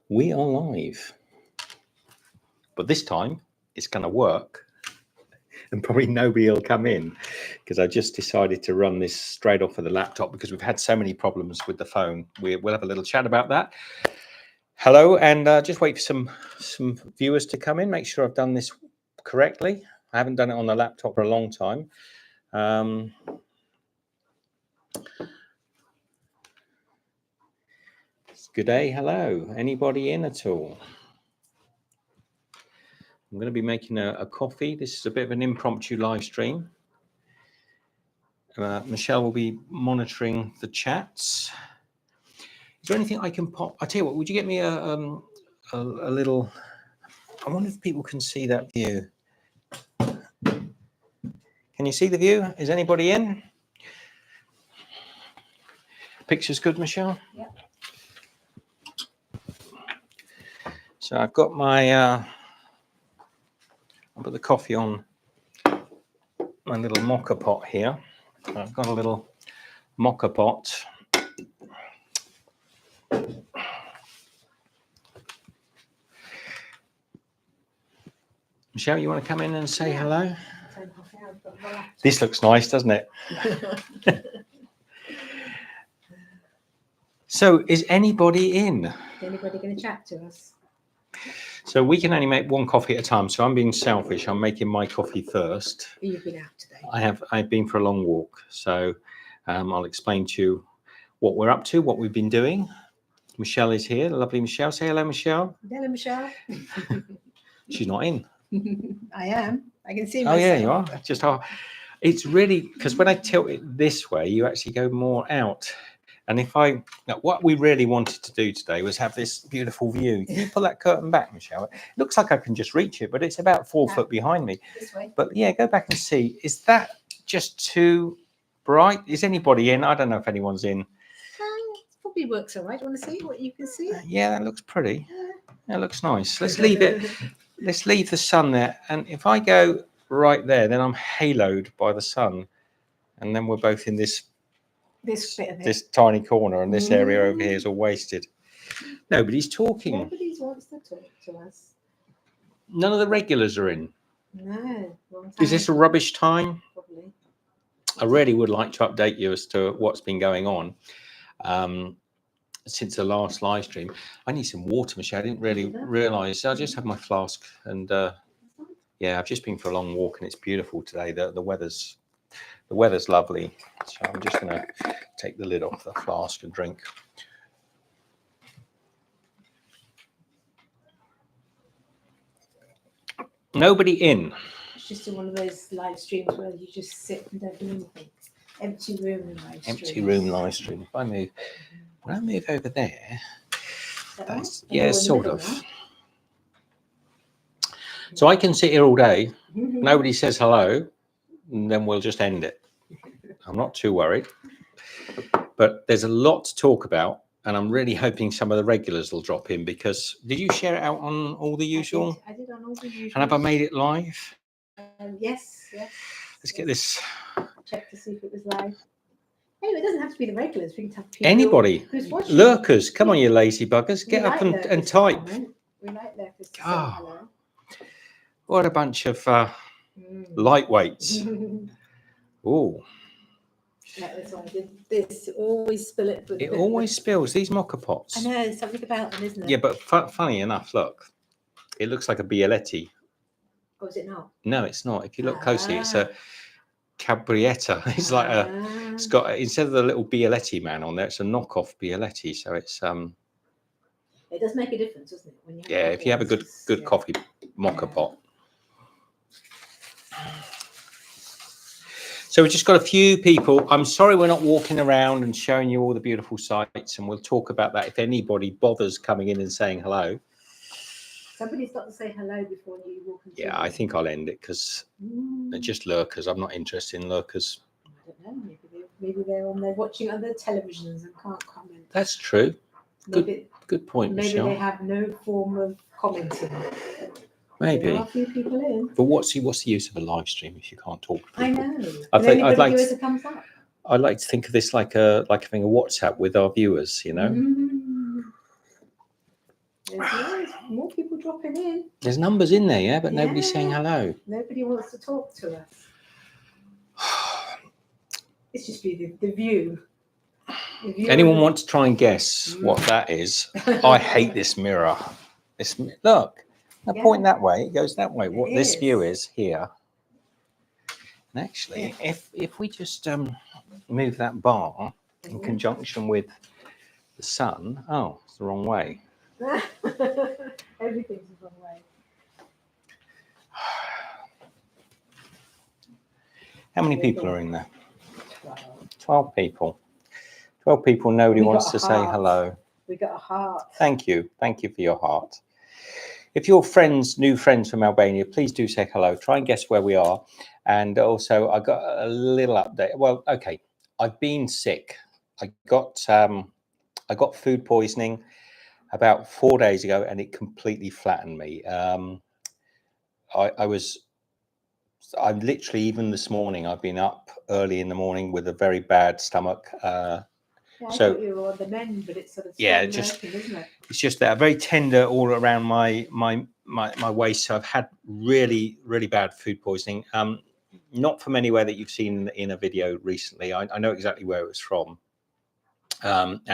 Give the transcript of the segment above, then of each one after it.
We are live, but this time it's going to work, and probably nobody will come in because I just decided to run this straight off of the laptop because we've had so many problems with the phone. We'll have a little chat about that. Hello, and just wait for some viewers to come in. Make sure I've done this correctly. I haven't done it on the laptop for a long time. Good day. Hello. Anybody in at all? I'm going to be making a coffee. This is a bit of an impromptu live stream. Michelle will be monitoring the chats. Is there anything I can pop? I tell you what, would you get me a little? I wonder if people can see that view. Can you see the view? Is anybody in? Picture's good, Michelle? Yep. So I've got my, I'll put the coffee on my little mocha pot here. I've got a little mocha pot. Michelle, you want to come in and say hello? This looks nice, doesn't it? So, is anybody in? Is anybody going to chat to us? So we can only make one coffee at a time. So I'm being selfish. I'm making my coffee first. You've been out today. I've been for a long walk. So I'll explain to you what we're up to, what we've been doing. Michelle is here. The lovely Michelle. Say hello, Michelle. Hello, Michelle. She's not in. I am. I can see myself. Oh, yeah, you are. It's really, because when I tilt it this way, you actually go more out. And what we really wanted to do today was have this beautiful view. Can you pull that curtain back, Michelle? It looks like I can just reach it, but it's about 4 foot behind me. This way. But yeah, go back and see. Is that just too bright? Is anybody in? I don't know if anyone's in. It probably works all right. Do you want to see what you can see? Yeah, that looks pretty. That looks nice. Let's leave it. Let's leave the sun there. And if I go right there, then I'm haloed by the sun. And then we're both in this bit of it. This tiny corner, and this area over here is all wasted. Nobody's talking. Nobody wants to talk to us. None of the regulars are in. No. Is this a rubbish time? Probably. I really would like to update you as to what's been going on since the last live stream. I need some water, Michelle. I didn't really realise. I just have my flask, and yeah, I've just been for a long walk, and it's beautiful today. The weather's lovely. So I'm just going to take the lid off the flask and drink. Nobody in. It's just one of those live streams where you just sit and don't do anything. Empty room live stream. Empty room live stream. If I move, when I move over there, Right? yeah, sort of. So I can sit here all day. Nobody says hello, and then we'll just end it. I'm not too worried, but there's a lot to talk about, and I'm really hoping some of the regulars will drop in because did you share it out on all the usual? I did on all the usual. And have I made it live? Yes. Let's get this. Check to see if it was live. Anyway, it doesn't have to be the regulars. We can have people Anybody. who's watching. Lurkers, come on, you lazy buggers. Get up and type. We like lurkers to say Oh. hello. What a bunch of lightweights. Oh. That's why I did this. Always spill it. It always spills. These mocha pots. I know, there's something about them, isn't there? Yeah, but funny enough, look. It looks like a Bialetti. Oh, is it not? No, it's not. If you look closely, it's a Cabrietta. It's like it's got, instead of the little Bialetti man on there, it's a knockoff Bialetti. So it's It does make a difference, doesn't it? When you yeah, if you have a good coffee mocha pot. So we've just got a few people. I'm sorry we're not walking around and showing you all the beautiful sights, and we'll talk about that if anybody bothers coming in and saying hello. Somebody's got to say hello before you walk into Yeah, I think I'll end it because they're just lurkers. I'm not interested in lurkers. I don't know. Maybe they're on there watching other televisions and can't comment. That's true. Maybe, Good point, maybe Michelle. they have no form of commenting. Maybe. There are a few people in. But what's the use of a live stream if you can't talk to people? I know. I'd like to comes up. I'd like to think of this like having a WhatsApp with our viewers, you know. There's more people dropping in. There's numbers in there, yeah, but nobody's saying hello. Nobody wants to talk to us. It's just the view. Anyone want to try and guess what that is? I hate this mirror. Look, now point that way. It goes that way. What this view is here. And actually, if we just move that bar in conjunction with the sun, oh, it's the wrong way. Everything's the wrong way. How many people are in there? 12 people. 12 people. Nobody wants to say hello. We got a heart. Thank you. Thank you for your heart. If you're new friends from Albania, please do say hello. Try and guess where we are. And also, I got a little update. Well, okay. I've been sick. I got food poisoning about 4 days ago, and it completely flattened me. I'm literally, even this morning, I've been up early in the morning with a very bad stomach. I thought you were on the mend, but it's sort of isn't it? It's just that very tender all around my waist. So I've had really, really bad food poisoning. Not from anywhere that you've seen in a video recently. I know exactly where it was from. And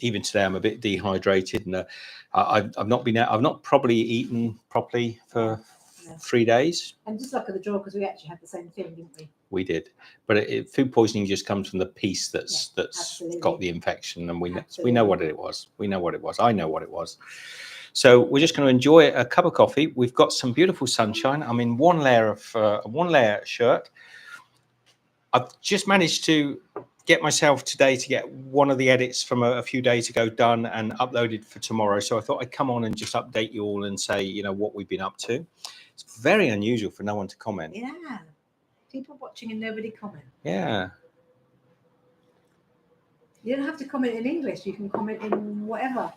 even today I'm a bit dehydrated, and I've not probably eaten properly for 3 days. And just luck of the draw, because we actually had the same thing, didn't we? We did, but food poisoning just comes from the piece that's got the infection, and we know what it was. We know what it was. I know what it was. So we're just going to enjoy a cup of coffee. We've got some beautiful sunshine. I'm in one layer shirt. I've just managed to get myself today to get one of the edits from a few days ago done and uploaded for tomorrow. So I thought I'd come on and just update you all and say, what we've been up to. It's very unusual for no one to comment. Yeah. People watching and nobody comment. Yeah. You don't have to comment in English. You can comment in whatever.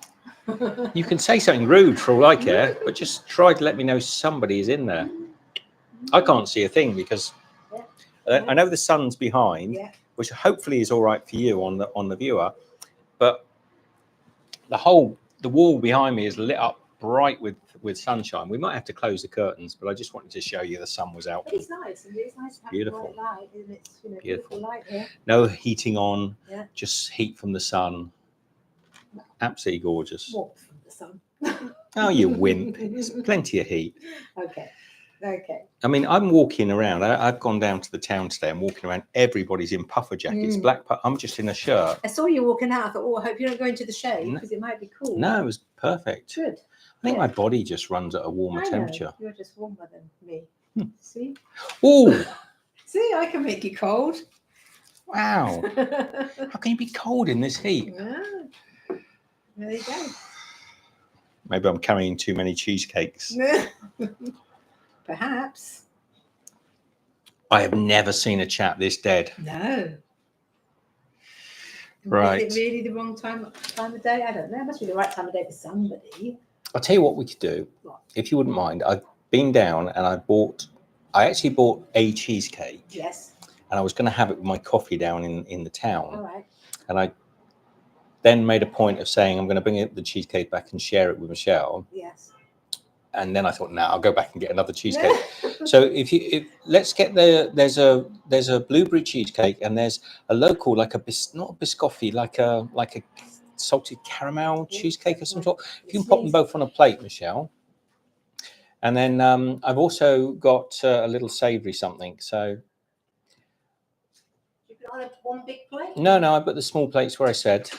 You can say something rude for all I care, but just try to let me know somebody is in there. I can't see a thing because I know the sun's behind, which hopefully is all right for you on the viewer, but the wall behind me is lit up bright with sunshine. We might have to close the curtains, but I just wanted to show you the sun was out. It's nice. It's nice to have beautiful light, and it's beautiful light here. No heating on, just heat from the sun. Absolutely gorgeous. Warmth from the sun. Oh, you wimp! There's plenty of heat. Okay. I mean, I'm walking around. I've gone down to the town today. I'm walking around. Everybody's in puffer jackets, black. I'm just in a shirt. I saw you walking out. I thought, I hope you don't go into the shade because it might be cool. No, it was perfect. Good. I think my body just runs at a warmer temperature. You're just warmer than me. See? Oh! See, I can make you cold. Wow. How can you be cold in this heat? Yeah. There you go. Maybe I'm carrying too many cheesecakes. Perhaps. I have never seen a chat this dead. No. Right. Is it really the wrong time of day? I don't know. It must be the right time of day for somebody. I'll tell you what we could do, if you wouldn't mind. I've been down and I actually bought a cheesecake. Yes. And I was going to have it with my coffee down in the town. All right. And I then made a point of saying I'm going to bring the cheesecake back and share it with Michelle. Yes. And then I thought, no, I'll go back and get another cheesecake. So let's get there's a blueberry cheesecake, and there's a local, like not a biscotti, like a salted caramel cheesecake of some sort. If you can pop them both on a plate, Michelle. And then I've also got a little savoury something. So. You can have one big plate? No, I put the small plates where I said.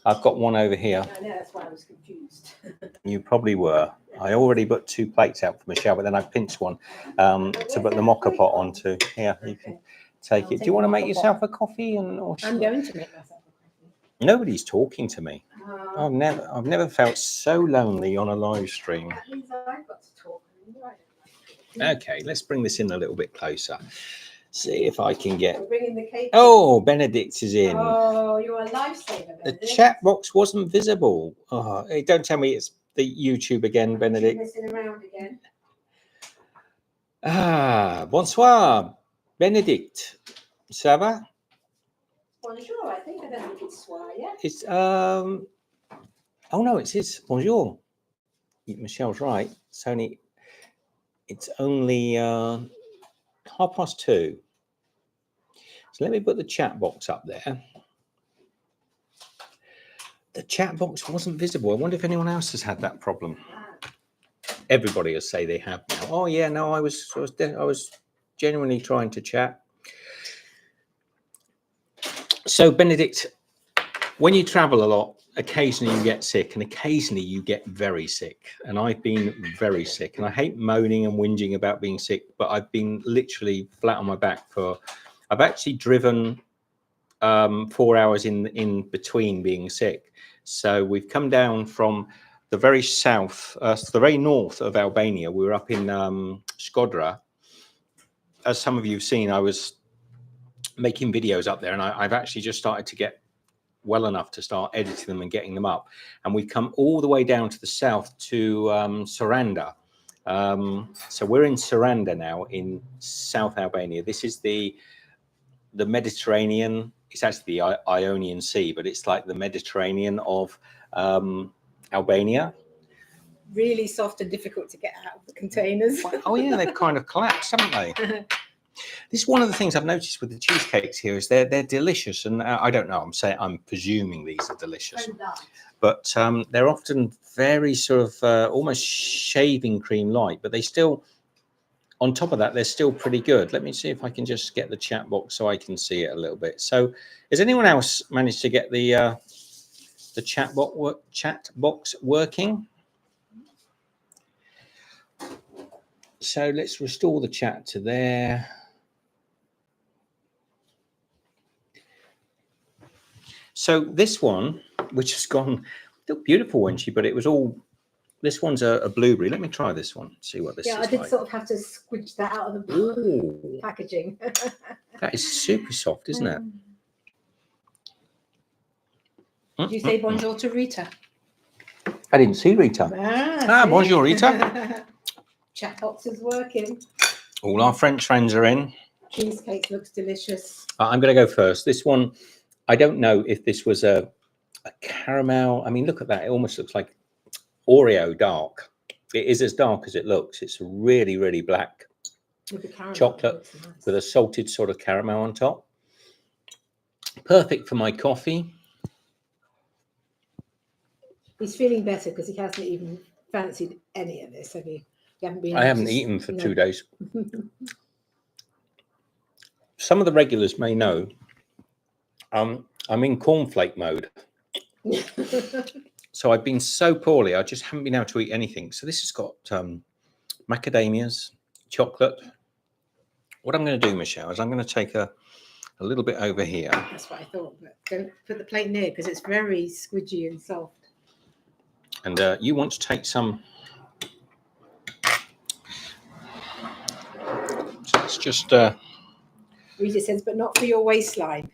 I've got one over here. I know, that's why I was confused. You probably were. I already put 2 plates out for Michelle, but then I pinched one to put the mocha pot onto. Here, you can take it. Do you want to make yourself a coffee? I'm going to make myself a coffee. Nobody's talking to me. I've never felt so lonely on a live stream. That means I've got to talk. Okay, let's bring this in a little bit closer. See if I can get. We're bringing the cake. Oh, Benedict is in. Oh, you're a lifesaver, Benedict. The chat box wasn't visible. Oh, hey, don't tell me it's the YouTube again, Benedict. Messing around again. Bonsoir, Benedict. Ça va? Bonjour, I think. I don't think it's soir, yeah? It's Oh no, it is. Bonjour. Michelle's right. It's only 2:30. So let me put the chat box up there. The chat box wasn't visible. I wonder if anyone else has had that problem. Everybody will say they have now. Oh yeah, no, I was genuinely trying to chat. So Benedict, when you travel a lot, occasionally you get sick, and occasionally you get very sick. And I've been very sick, and I hate moaning and whinging about being sick, but I've been literally flat on my back I've actually driven 4 hours in between being sick. So we've come down from the very south, the very north of Albania. We were up in Shkodra. As some of you have seen, I was making videos up there, and I've actually just started to get well enough to start editing them and getting them up. And we've come all the way down to the south to Saranda. So we're in Saranda now in South Albania. This is the Mediterranean. It's actually the Ionian Sea, but it's like the Mediterranean of Albania. Really soft and difficult to get out of the containers. Oh yeah, they've kind of collapsed, haven't they? This is one of the things I've noticed with the cheesecakes here is they're delicious, and I don't know. I'm presuming these are delicious, but they're often very sort of almost shaving cream light, but they still, on top of that, they're still pretty good. Let me see if I can just get the chat box so I can see it a little bit. So, has anyone else managed to get the chat box working? So let's restore the chat to there. So this one, which has gone, looked beautiful, wasn't she? But it was all. This one's a blueberry. Let me try this one. See what this is. Yeah, I did like. sort of have to squidge that out of the packaging. That is super soft, isn't it? Did you say bonjour to Rita? I didn't see Rita. Bonjour, Rita. Chat box is working. All our French friends are in. Cheesecake looks delicious. I'm going to go first. This one, I don't know if this was a caramel. I mean, look at that. It almost looks like Oreo dark. It is as dark as it looks. It's really, really black chocolate with a salted sort of caramel on top. Perfect for my coffee. He's feeling better because he hasn't even fancied any of this, have you? You haven't been. I haven't eaten for 2 days. Some of the regulars may know I'm in cornflake mode. So I've been so poorly, I just haven't been able to eat anything. So this has got macadamias, chocolate. What I'm going to do, Michelle, is I'm going to take a little bit over here. That's what I thought, but don't put the plate near because it's very squidgy and soft. And you want to take some. So it's just. Rita says, but not for your waistline.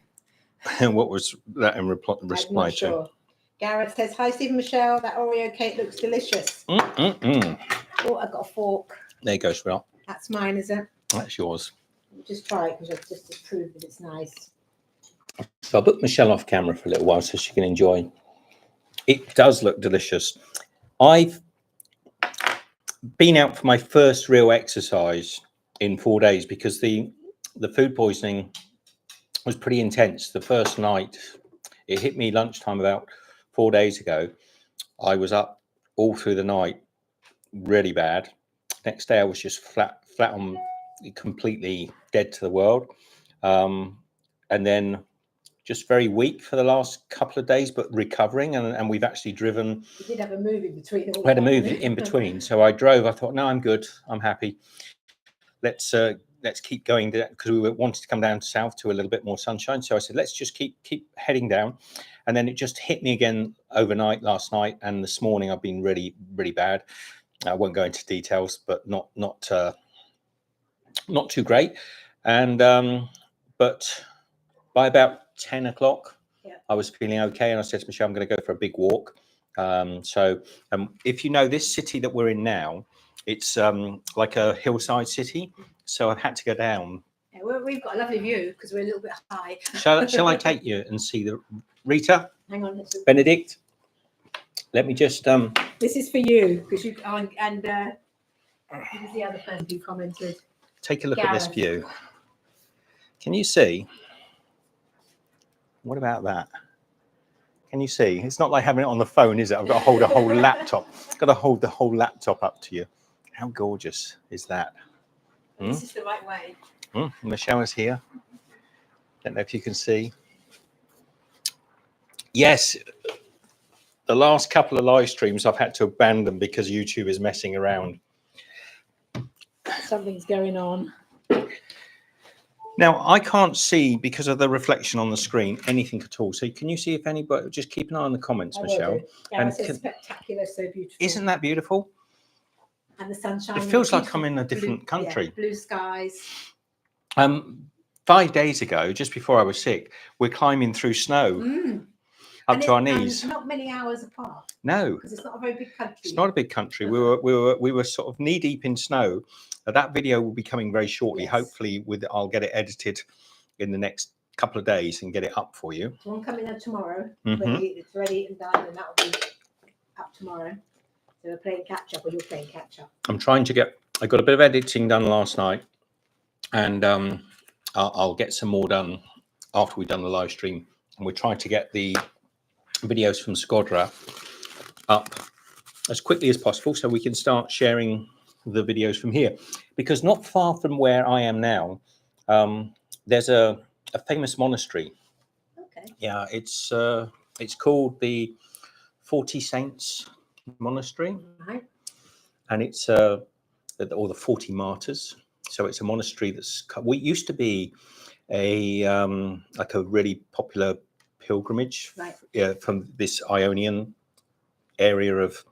What was that in reply to? Sure. Gareth says, hi, Stephen Michelle. That Oreo cake looks delicious. Oh, I've got a fork. There you go, sweetheart. That's mine, is it? That's yours. Just try it because just to prove that it's nice. So I'll put Michelle off camera for a little while so she can enjoy. It does look delicious. I've been out for my first real exercise in 4 days because the food poisoning was pretty intense. The first night, it hit me lunchtime about 4 days ago. I was up all through the night, really bad. Next day, I was just flat on, completely dead to the world. And then just very weak for the last couple of days, but recovering. And we've actually driven. You did have a move in between. We had a move in between. So I drove. I thought, no, I'm good. I'm happy. Let's keep going because we wanted to come down south to a little bit more sunshine. So I said, let's just keep heading down. And then it just hit me again overnight last night. And this morning I've been really, really bad. I won't go into details, but not too great. And but by about 10 o'clock, I was feeling okay. And I said to Michelle, I'm going to go for a big walk. So if you know this city that we're in now, it's like a hillside city. So I've had to go down. Yeah, we've got a lovely view because we're a little bit high. Shall I take you and see the Rita? Hang on. Benedict? Let me just This is for you because you and who was the other person who commented? take a look at this Gareth. view. Can you see? What about that? Can you see? It's not like having it on the phone, is it? I've got to hold a whole laptop. I've got to hold the whole laptop up to you. How gorgeous is that? This is the right way. Michelle is here. Don't know if you can see. Yes, the last couple of live streams I've had to abandon because YouTube is messing around. Something's going on. Now, I can't see, because of the reflection on the screen, anything at all. So can you see if anybody, just keep an eye on the comments, Michelle. Yeah, it's spectacular, so beautiful. Isn't that beautiful? And the sunshine. It feels like I'm in a different country. Yeah, blue skies. 5 days ago, just before I was sick, we're climbing through snow up to our knees. And not many hours apart. No, because it's not a very big country. It's not a big country. We were sort of knee deep in snow. That video will be coming very shortly. Yes. Hopefully, I'll get it edited in the next couple of days and get it up for you. One coming out tomorrow. It's ready and done, and that will be up tomorrow. So we're playing catch up, or you're playing catch up. I'm trying to get. I got a bit of editing done last night, and I'll get some more done after we've done the live stream. And we're trying to get the videos from Skodra up as quickly as possible so we can start sharing the videos from here, because not far from where I am now, there's a famous monastery. Okay. Yeah, it's called the 40 Saints Monastery, Right. and it's or the 40 Martyrs. So it's a monastery we used to be a like a really popular pilgrimage, right, from this Ionian area of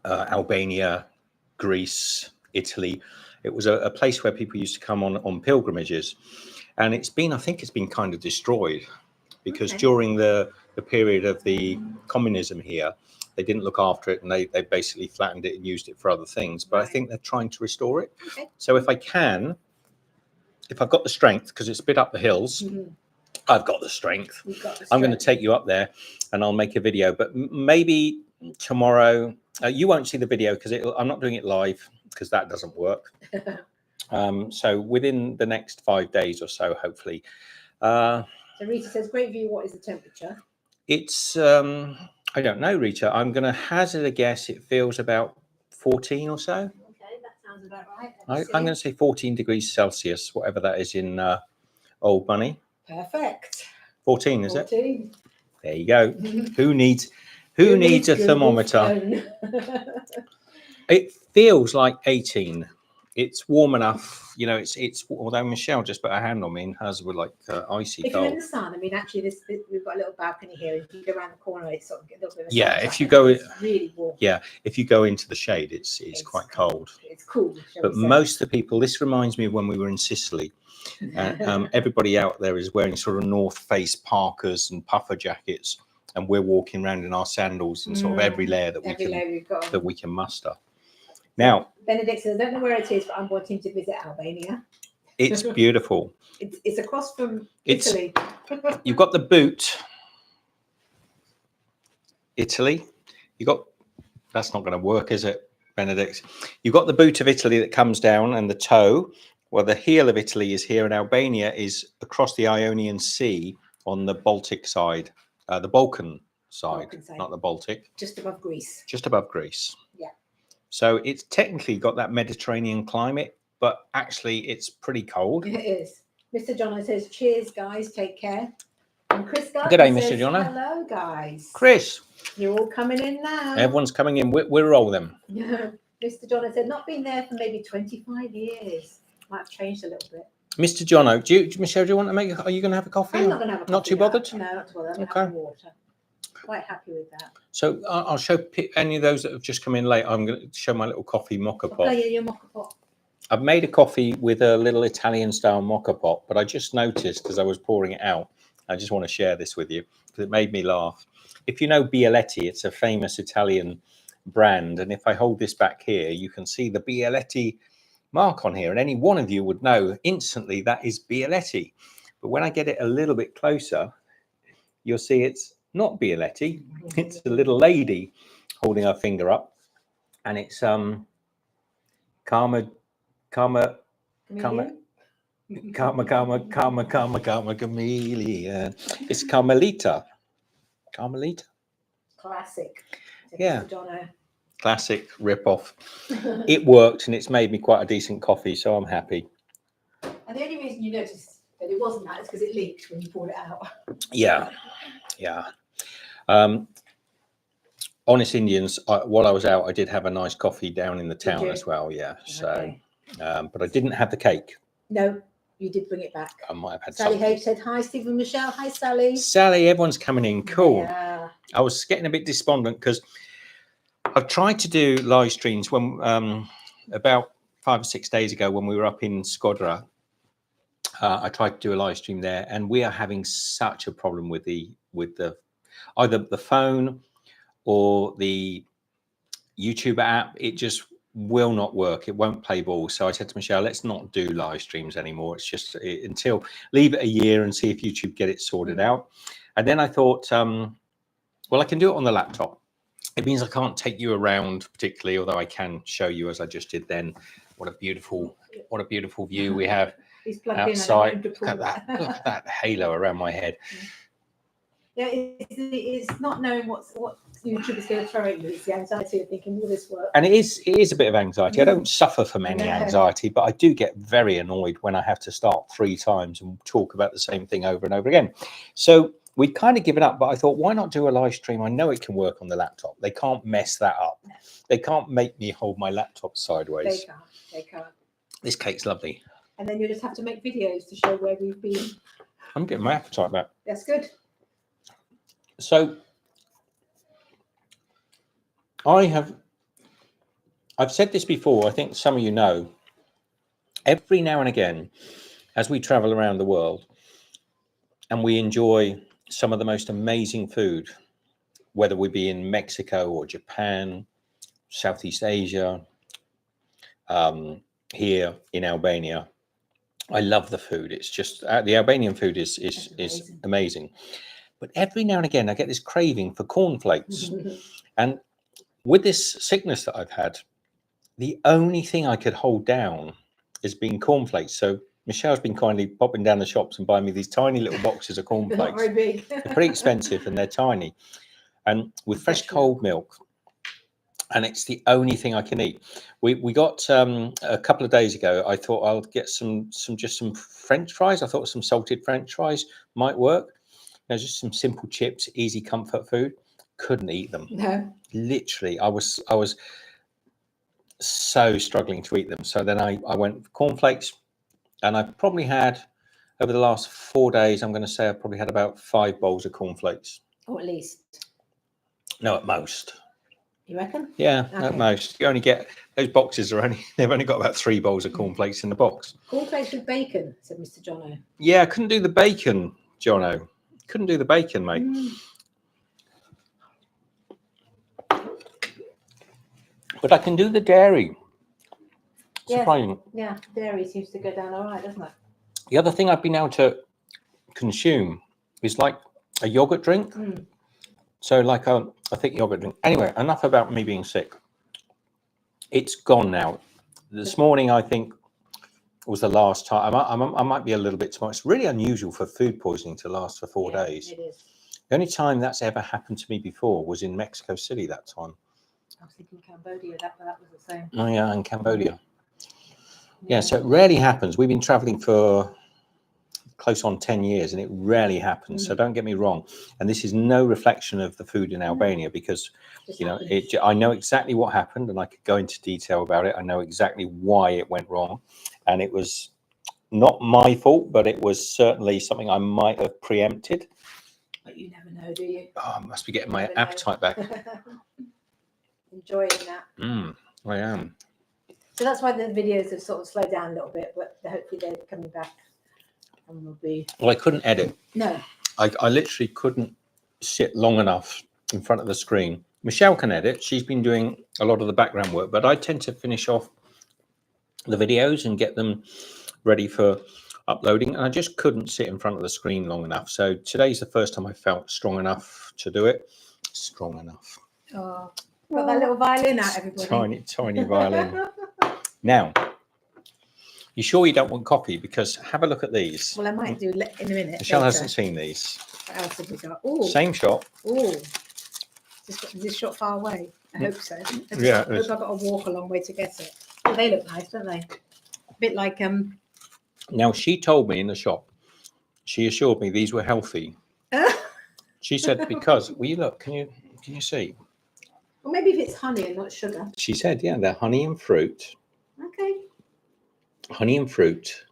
Albania, Greece, Italy. It was a place where people used to come on pilgrimages, and I think it's been kind of destroyed because during the period of the communism here, they didn't look after it, and they basically flattened it and used it for other things. But I think they're trying to restore it. So if I've got the strength, because it's a bit up the hills, I've got the strength. I'm going to take you up there and I'll make a video, but maybe tomorrow you won't see the video because I'm not doing it live because that doesn't work. So within the next 5 days or so, hopefully. So Rita says, great view. What is the temperature? It's, I don't know, Rita. I'm going to hazard a guess. It feels about 14 or so. Okay, that sounds about right. I'm going to say 14 degrees Celsius, whatever that is in old money. Perfect. 14, is 14. it? There you go. Who needs a thermometer? It feels like 18. It's warm enough, it's although Michelle just put her hand on me and hers were like icy if cold. you're in the sun, I mean, actually, we've got a little balcony here. If you go around the corner, it's sort of a little bit of Yeah, sunshine. if you go, it's really warm. Yeah, if you go into the shade, it's quite cold. It's cool. But most of the people, this reminds me of when we were in Sicily. Everybody out there is wearing sort of North Face parkas and puffer jackets, and we're walking around in our sandals and sort of every layer that we can muster. Now, Benedict says, I don't know where it is, but I'm wanting to visit Albania. It's beautiful. It's across from Italy. You've got the boot, Italy. That's not going to work, is it, Benedict? You've got the boot of Italy that comes down, and the toe. Well, the heel of Italy is here, and Albania is across the Ionian Sea on the Baltic side, the Balkan side, not the Baltic. Just above Greece. Just above Greece. Yeah. So it's technically got that Mediterranean climate, but actually it's pretty cold. It is. Mr. Jono says, cheers, guys. Take care. And Chris Gardner Good day, Mr. says, Jono. hello, guys. Chris. You're all coming in now. Everyone's coming in. We'll roll them. Yeah. Mr. Jono said, not been there for maybe 25 years. Might have changed a little bit. Mr. Jono, Michelle, do you want to are you going to have a coffee? I'm not going to have a coffee. Not too bothered? No, not too bothered. I'm having water. Quite happy with that. So I'll show any of those that have just come in late. I'm going to show my little coffee mocha pot. Oh, yeah, your mocha pot. I've made a coffee with a little Italian style mocha pot, but I just noticed as I was pouring it out, I just want to share this with you because it made me laugh. If you know Bialetti, it's a famous Italian brand. And if I hold this back here, you can see the Bialetti mark on here. And any one of you would know instantly that is Bialetti. But when I get it a little bit closer, you'll see it's not Bialetti. It's a little lady holding her finger up, and it's Karma Chameleon. It's Carmelita. Carmelita. Classic. Yeah. Madonna. Classic rip-off. It worked, and it's made me quite a decent coffee, so I'm happy. And the only reason you noticed that it wasn't that is because it leaked when you poured it out. Yeah. Honest Indians, while I was out, I did have a nice coffee down in the town as well. Yeah. So, okay. But I didn't have the cake. No, you did bring it back. I might have had Sally something. H said, hi, Stephen Michelle. Hi, Sally. Sally, everyone's coming in. Cool. Yeah. I was getting a bit despondent because I've tried to do live streams when about 5 or 6 days ago when we were up in Skodra. I tried to do a live stream there, and we are having such a problem with the either the phone or the YouTube app. It just will not work. It won't play ball. So I said to Michelle, let's not do live streams anymore. It's just until leave it a year and see if YouTube get it sorted out. And then I thought, well, I can do it on the laptop. It means I can't take you around particularly, although I can show you as I just did then. What a beautiful view we have outside. Look at that halo around my head. Yeah, it's not knowing what YouTube is going to throw at you. It's the anxiety of thinking, will this work? And it is a bit of anxiety. I don't suffer from any anxiety, but I do get very annoyed when I have to start 3 times and talk about the same thing over and over again. So we'd kind of given up, but I thought, why not do a live stream? I know it can work on the laptop. They can't mess that up. They can't make me hold my laptop sideways. They can't. This cake's lovely. And then you just have to make videos to show where we've been. I'm getting my appetite back. That's good. So I've said this before, I think some of you know, every now and again, as we travel around the world and we enjoy some of the most amazing food, whether we be in Mexico or Japan, Southeast Asia, here in Albania, I love the food. It's just the Albanian food is amazing. But every now and again, I get this craving for cornflakes. And with this sickness that I've had, the only thing I could hold down has been cornflakes. So Michelle's been kindly popping down the shops and buying me these tiny little boxes of cornflakes. Not very big. They're pretty expensive and they're tiny. And with fresh cold milk. And it's the only thing I can eat. We got a couple of days ago, I thought I'll get some French fries. I thought some salted French fries might work. Just some simple chips, easy comfort food. Couldn't eat them. No. Literally, I was so struggling to eat them. So then I went for cornflakes, and I probably had, over the last 4 days, I'm going to say I probably had about 5 bowls of cornflakes. Or at least. No, at most. You reckon? Yeah, okay. At most. You only get, those boxes they've only got about 3 bowls of cornflakes in the box. Cornflakes with bacon, said Mr. Jono. Yeah, I couldn't do the bacon, Jono. Couldn't do the bacon, mate. But I can do the dairy. Surprising. Yeah, dairy seems to go down all right, doesn't it? The other thing I've been able to consume is like a yogurt drink. So like a thick yogurt drink. Anyway, enough about me being sick. It's gone now. This morning, I think, was the last time. I might be a little bit too much. It's really unusual for food poisoning to last for 4 days. It is. The only time that's ever happened to me before was in Mexico City that time. I was thinking Cambodia, that was the same. Oh yeah, in Cambodia. Yeah, so it rarely happens. We've been traveling for close on 10 years and it rarely happens. So don't get me wrong. And this is no reflection of the food in Albania because, you know, I know exactly what happened and I could go into detail about it. I know exactly why it went wrong. And it was not my fault, but it was certainly something I might have preempted. But you never know, do you? Oh, I must be getting my appetite back. Enjoying that. I am. So that's why the videos have sort of slowed down a little bit, but hopefully they're coming back and will be. Well, I couldn't edit. No. I literally couldn't sit long enough in front of the screen. Michelle can edit. She's been doing a lot of the background work, but I tend to finish off the videos and get them ready for uploading, and I just couldn't sit in front of the screen long enough. So today's the first time I felt strong enough to do it. Strong enough. Oh, got that little violin out, everybody. Tiny violin. Now, you sure you don't want coffee? Because have a look at these. Well, I might do in a minute. Michelle later. hasn't seen these. What else have we got? Oh, Same shop. oh, is this shot far away? I hope so. Yeah, I hope I've got to walk a long way to get it. Oh, they look nice, don't they? A bit like Now she told me in the shop. She assured me these were healthy. She said because will you look? Can you see? Well, maybe if it's honey and not sugar. She said, yeah, they're honey and fruit. Okay. Honey and fruit.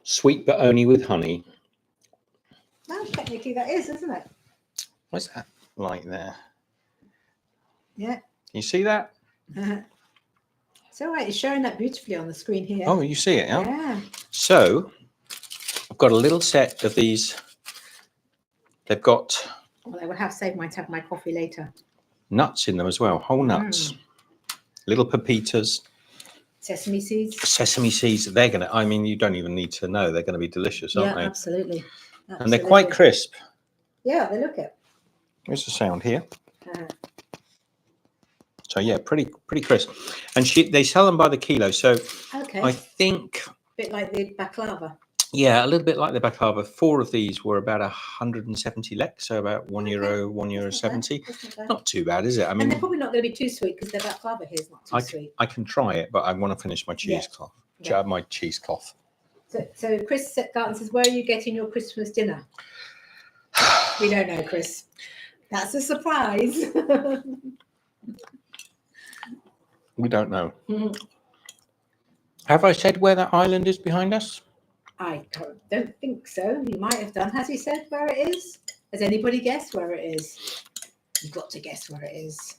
Sweet, but only with honey. Well, technically that is, isn't it? What's that like there? Yeah. Can you see that? It's all right. It's showing that beautifully on the screen here. Oh, you see it, yeah? Yeah. So I've got a little set of these. They've got Well, I will have saved mine to have my coffee later. nuts in them as well, whole nuts. Little pepitas. Sesame seeds. Sesame seeds. They're going to, I mean, you don't even need to know. They're going to be delicious, aren't Yeah, they? absolutely. And they're quite crisp. Yeah, they look it. There's the sound here. So yeah, pretty crisp. And they sell them by the kilo. So Okay. I think, A bit like the baklava. yeah, a little bit like the baklava. 4 of these were about 170 lek, so about €1, €1.70. Not too bad, is it? I mean, and they're probably not going to be too sweet because their baklava here is not too sweet. I can try it, but I want to finish my cheesecloth. Yeah. My cheesecloth. So Chris Garten says, where are you getting your Christmas dinner? We don't know, Chris. That's a surprise. We don't know. Have I said where that island is behind us? I don't think so. You might have done. Has he said where it is? Has anybody guessed where it is? You've got to guess where it is.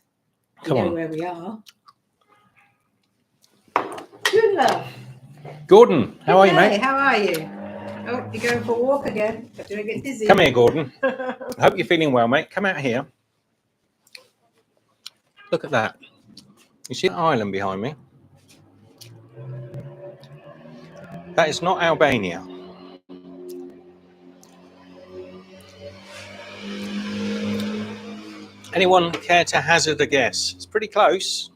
Come you know on. where we are. Good love. Gordon, how are you, mate? How are you? Oh, you're going for a walk again. But do I get dizzy? Come here, Gordon. I hope you're feeling well, mate. Come out here. Look at that. You see the island behind me? That is not Albania. Anyone care to hazard a guess? It's pretty close.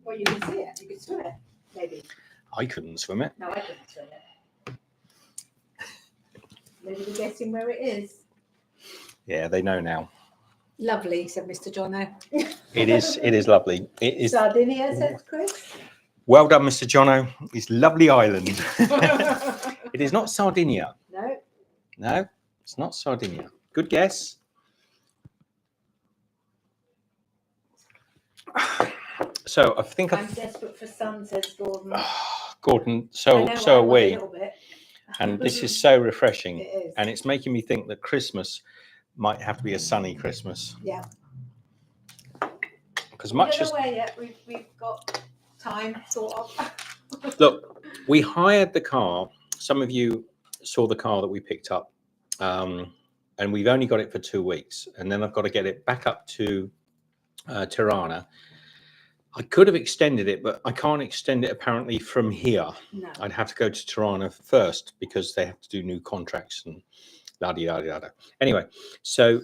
Well, you can see it. You can swim it, maybe. I couldn't swim it. No, I couldn't swim it. Maybe you're guessing where it is. Yeah, they know now. Lovely, said Mr. Jono. It is lovely. It is. Sardinia, says Chris. Well done, Mr. Jono. It's lovely island. It is not Sardinia. No. No, it's not Sardinia. Good guess. So I think I'm desperate for sun, says Gordon. Gordon, so are we. And this is so refreshing. It is. And it's making me think that Christmas might have to be a sunny Christmas. Yeah. Because much as where yet. We've got time, sort of. look, we hired the car. Some of you saw the car that we picked up, and we've only got it for 2 weeks, and then I've got to get it back up to Tirana. I could have extended it, but I can't extend it apparently from here. No. I'd have to go to Tirana first because they have to do new contracts and la-di-da-di-da-da. Anyway, so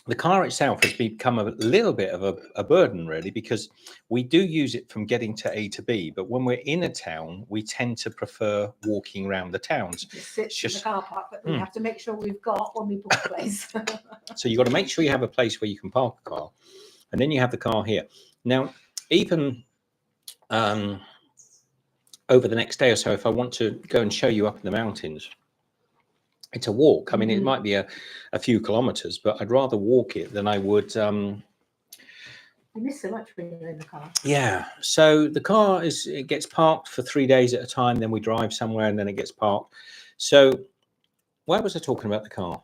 the car itself has become a little bit of a burden, really, because we do use it from getting to A to B. But when we're in a town, we tend to prefer walking around the towns. It sits in the car park, but we have to make sure we've got when we book a place. So you've got to make sure you have a place where you can park a car. And then you have the car here. Now, even over the next day or so, if I want to go and show you up in the mountains, it's a walk. I mean, it might be a few kilometers, but I'd rather walk it than I would. You miss so much when you're in the car. Yeah. So the car it gets parked for 3 days at a time. Then we drive somewhere and then it gets parked. So why was I talking about the car?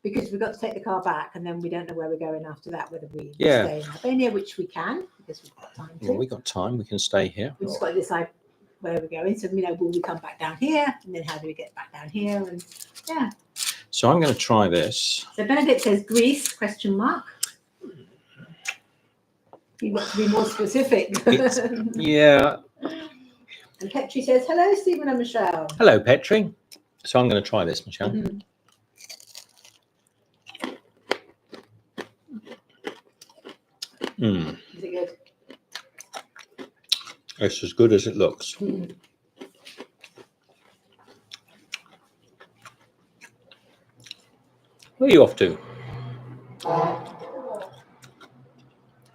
Because we've got to take the car back and then we don't know where we're going after that, whether we Yeah. stay in Albania, which we can, because we've got time to. Well, we got time. We can stay here. We've just got to decide where we're going. So, will we come back down here? And then how do we get back down here? And yeah. So I'm going to try this. So Benedict says Greece, question mark. You've got to be more specific. Yeah. And Petri says, hello, Stephen and Michelle. Hello, Petri. So I'm going to try this, Michelle. Mm-hmm. Is it good? It's as good as it looks. Mm. Where are you off to?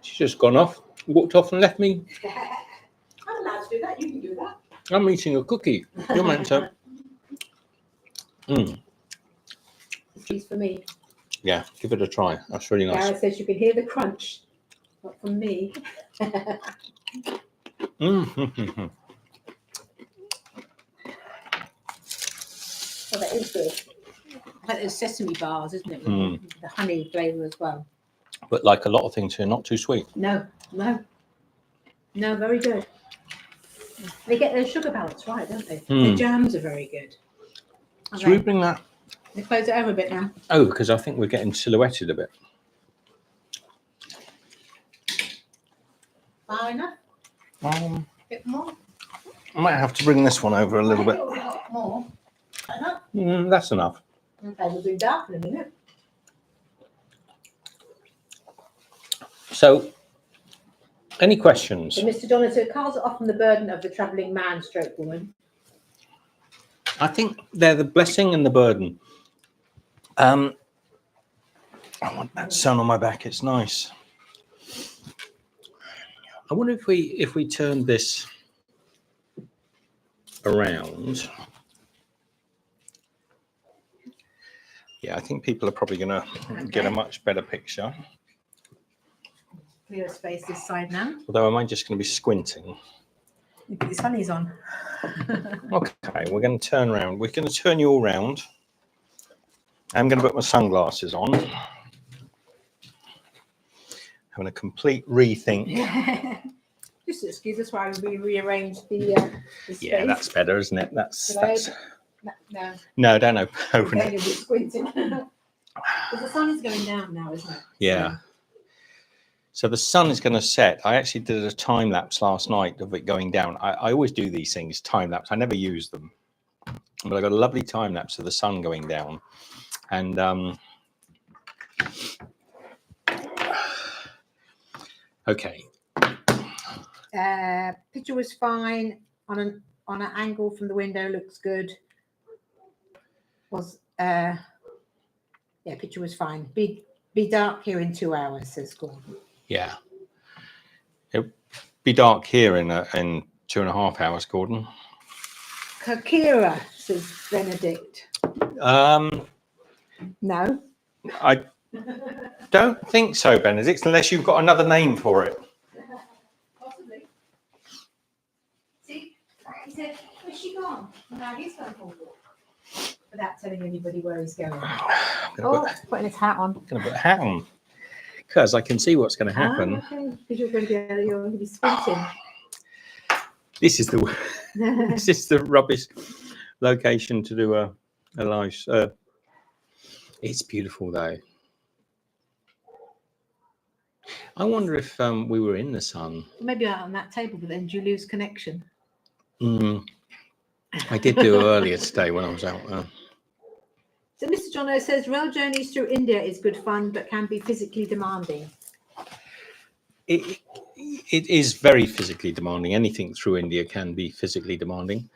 She's just gone off, walked off and left me. I'm allowed to do that. You can do that. I'm eating a cookie. You're meant to. She's for me. Yeah, give it a try. That's really nice. Gareth says you can hear the crunch. Not from me. Mm. Oh, that is good. Like those sesame bars, isn't it? With the honey flavour as well. But like a lot of things here, not too sweet. No, very good. They get their sugar balance right, don't they? The jams are very good. Okay. Should we bring that? They close it over a bit now. Oh, because I think we're getting silhouetted a bit. Far enough? A Bit more? I might have to bring this one over a little bit. More. Enough? That's enough. Okay, we'll do dark in a minute. So, any questions? So Mr. Donato, cars are often the burden of the travelling man stroke woman. I think they're the blessing and the burden. I want that sun on my back. It's nice. I wonder if we turn this around. Yeah, I think people are probably going to get a much better picture. Clear space this side now. Although am I just going to be squinting? You put your sunnies on. Okay, we're going to turn around. We're going to turn you all round. I'm going to put my sunglasses on. Having a complete rethink. Just excuse us while we rearrange the space. Yeah, that's better, isn't it? That's No, don't open you'll it. be squinting. Because the sun is going down now, isn't it? Yeah. So the sun is going to set. I actually did a time lapse last night of it going down. I always do these things, time lapse. I never use them. But I got a lovely time lapse of the sun going down. And okay. Picture was fine on an angle from the window, looks good. Picture was fine. Be dark here in 2 hours, says Gordon. Yeah. It'll be dark here in 2.5 hours, Gordon. Kakira, says Benedict. No. I don't think so, Benedict, unless you've got another name for it. Possibly. See, he said, where's she gone? Now he's going for a walk. Without telling anybody where he's going. Putting his hat on. Going to put a hat on. Because I can see what's going to happen. Okay. Because you're going to be squinting. This is the rubbish location to do a live. It's beautiful though. I wonder if we were in the sun. Maybe out on that table, but then do you lose connection? I did do earlier today when I was out there. So Mr. Jono says rail journeys through India is good fun, but can be physically demanding. It is very physically demanding. Anything through India can be physically demanding.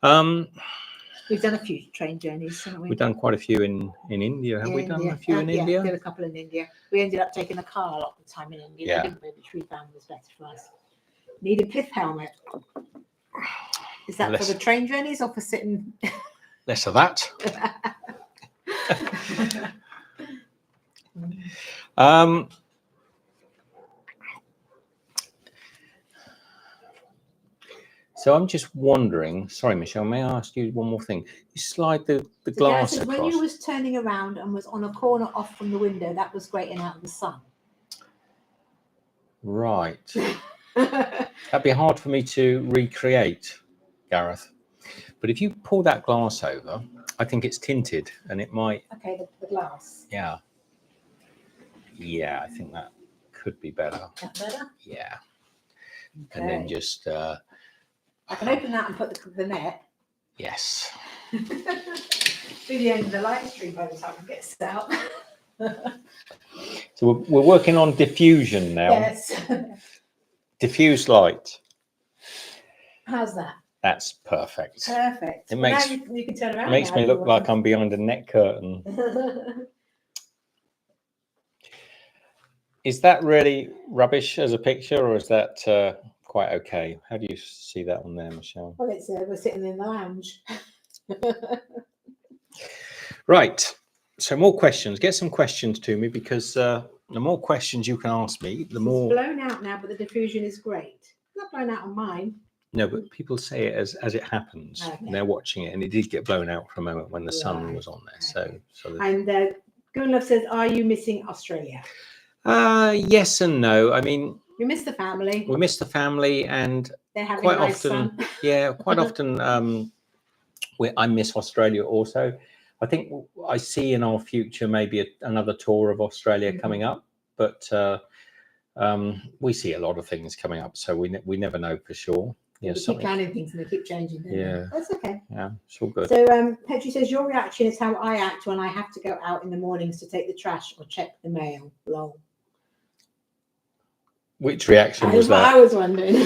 We've done a few train journeys, haven't we? We've done quite a few in India. Have we done a few in India? Yeah, did a couple in India. We ended up taking a car a lot of the time in India, didn't we? Which we found was better for us. Need a pith helmet. Is that for the train journeys or for sitting? Less of that. So I'm just wondering, sorry, Michelle, may I ask you one more thing? You slide the glass across. When you was turning around and was on a corner off from the window, that was great and out of the sun. Right. That'd be hard for me to recreate, Gareth. But if you pull that glass over, I think it's tinted and it might... Okay, the glass. Yeah. Yeah, I think that could be better. That better? Yeah. Okay. And then just... I can open that and put the net. Yes. Be the end of the live stream by the time it gets out. So we're working on diffusion now. Yes. Diffuse light. How's that? That's perfect. Perfect. It Well, makes now you can turn around. makes now me if you look want like I'm behind a net curtain. to. Is that really rubbish as a picture, or is that quite okay? How do you see that on there, Michelle? Well, it's we're sitting in the lounge. Right. So more questions. Get some questions to me, because the more questions you can ask me, the more. It's blown out now, but the diffusion is great. It's not blown out on mine. No, but people say it as it happens. Okay. And they're watching it, and it did get blown out for a moment when the sun was on there. Okay. So And Gunlove says, "Are you missing Australia?" yes and no. I mean, We miss the family. we miss the family, and They're having quite a nice often, sun. yeah, quite often, I miss Australia also. I think I see in our future maybe another tour of Australia coming up, but we see a lot of things coming up, so we never know for sure. Yeah, we keep planning things and they keep changing. Yeah, that's okay. Yeah, it's all good. So Petri says, "Your reaction is how I act when I have to go out in the mornings to take the trash or check the mail." Lol. Which reaction was That's that? what I was wondering.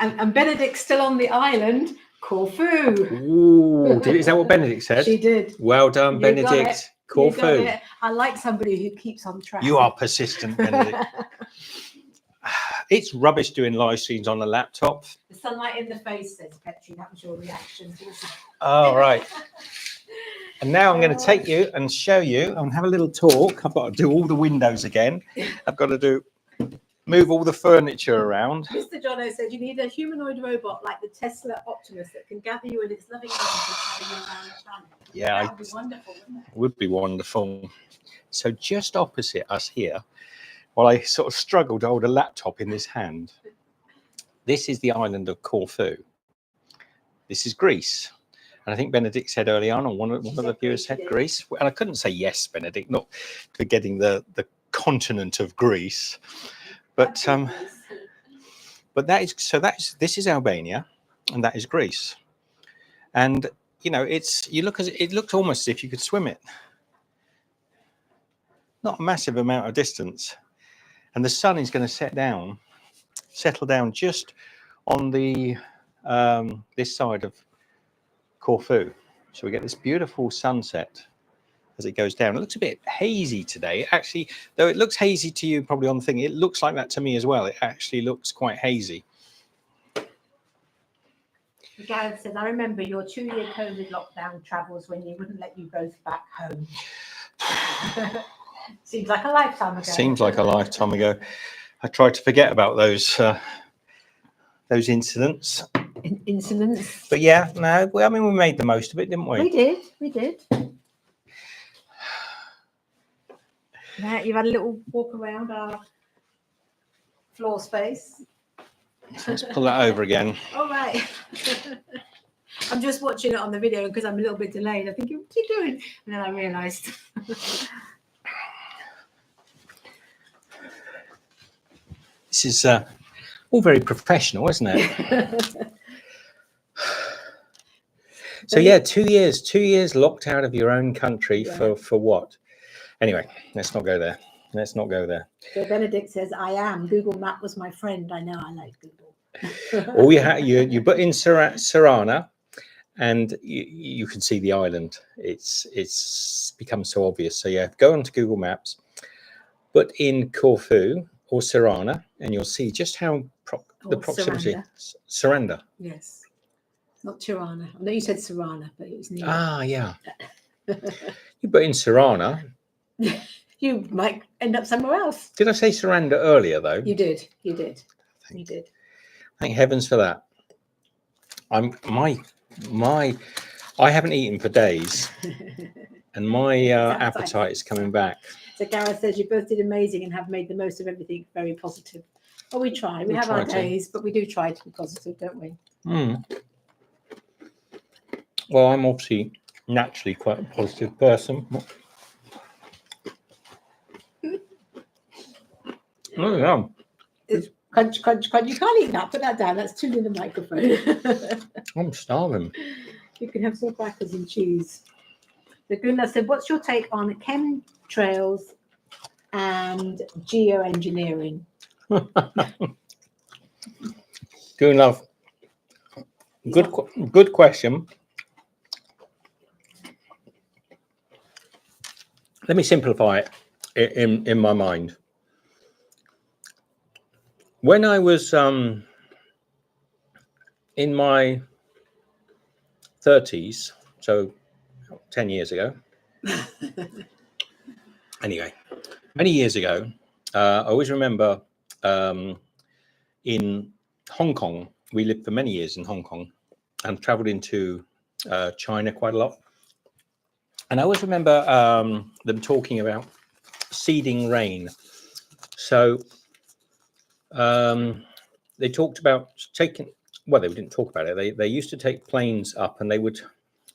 and Benedict's still on the island, Corfu. Ooh, is that what Benedict said? She did. Well done, You got Benedict. it. Corfu. You got it. I like somebody who keeps on track. You are persistent, Benedict. It's rubbish doing live streams on a laptop. The sunlight in the face, says Petri. That was your reaction. Oh, right. And now I'm going to take you and show you and have a little talk. I've got to do all the windows again. I've got to move all the furniture around. Mr. Jono said, "You need a humanoid robot like the Tesla Optimus that can gather you in its loving arms and carry you around the planet." Yeah, that would be wonderful, wouldn't it? Would be wonderful. So just opposite us here, while I sort of struggle to hold a laptop in this hand, this is the island of Corfu. This is Greece. And I think Benedict said early on, or one of the viewers said Greece. And I couldn't say yes, Benedict, not forgetting the continent of Greece. But this is Albania, and that is Greece. And you know, it looked almost as if you could swim it. Not a massive amount of distance. And the sun is going to settle down just on the this side of Corfu. So we get this beautiful sunset as it goes down. It looks a bit hazy today. Actually, though it looks hazy to you probably on the thing, it looks like that to me as well. It actually looks quite hazy. Gareth says, "I remember your 2-year COVID lockdown travels when you wouldn't let you both back home." Seems like a lifetime ago. Seems like a lifetime ago. I tried to forget about those incidents. Incidents. But yeah, no, I mean, we made the most of it, didn't we? We did. Now you've had a little walk around our floor space. Let's pull that over again. All right. I'm just watching it on the video because I'm a little bit delayed. I'm thinking, what are you doing? And then I realised. This is all very professional, isn't it? So yeah, 2 years locked out of your own country for what? Anyway, let's not go there. So Benedict says, "I am. Google Map was my friend. I know. I like Google." All you put in Sarana, and you can see the island. It's become so obvious. So yeah, go onto Google Maps, put in Corfu or Sarana, and you'll see just how the proximity. Surrender. Yes. Not Tirana. I know you said Sarana, but it was near. Ah, yeah. You put in Sarana. You might end up somewhere else. Did I say surrender earlier, though? You did. Thank heavens for that. I haven't eaten for days, and my appetite is coming back. So Gareth says, "You both did amazing and have made the most of everything. Very positive." Well, we try. We have our days, but we do try to be positive, don't we? Mm. Well, I'm obviously naturally quite a positive person. Oh, yeah. Crunch, crunch, crunch. You can't eat that. Put that down. That's too in the microphone. I'm starving. You can have some crackers and cheese. The Gunnar said, what's your take on chemtrails and geoengineering? Good enough. Good question. Let me simplify it in my mind. When I was in my 30s, so 10 years ago. Anyway, many years ago, I always remember in Hong Kong, we lived for many years in Hong Kong and traveled into China quite a lot. And I always remember them talking about seeding rain. So they talked about taking, well, they didn't talk about it. They used to take planes up and they would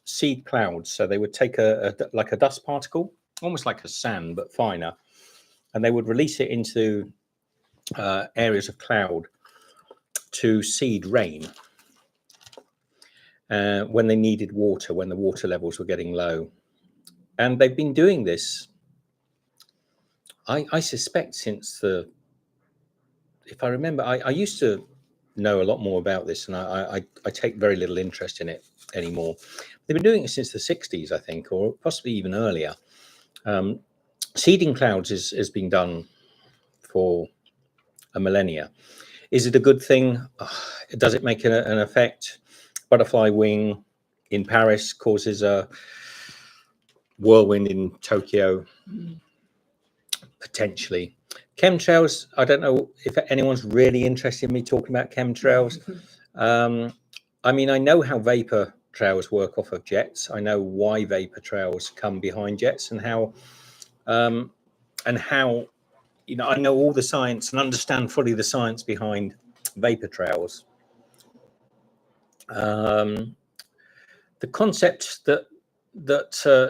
seed clouds. So they would take like a dust particle, almost like a sand, but finer. And they would release it into areas of cloud to seed rain when they needed water, when the water levels were getting low. And they've been doing this, I suspect, since if I remember, I used to know a lot more about this, and I take very little interest in it anymore. They've been doing it since the 60s, I think, or possibly even earlier. Seeding clouds has been done for a millennia. Is it a good thing? Does it make an effect? Butterfly wing in Paris causes a whirlwind in Tokyo, potentially. Chemtrails, I don't know if anyone's really interested in me talking about chemtrails. I mean, I know how vapor trails work off of jets. I know why vapor trails come behind jets and how, you know, I know all the science and understand fully the science behind vapor trails. The concept that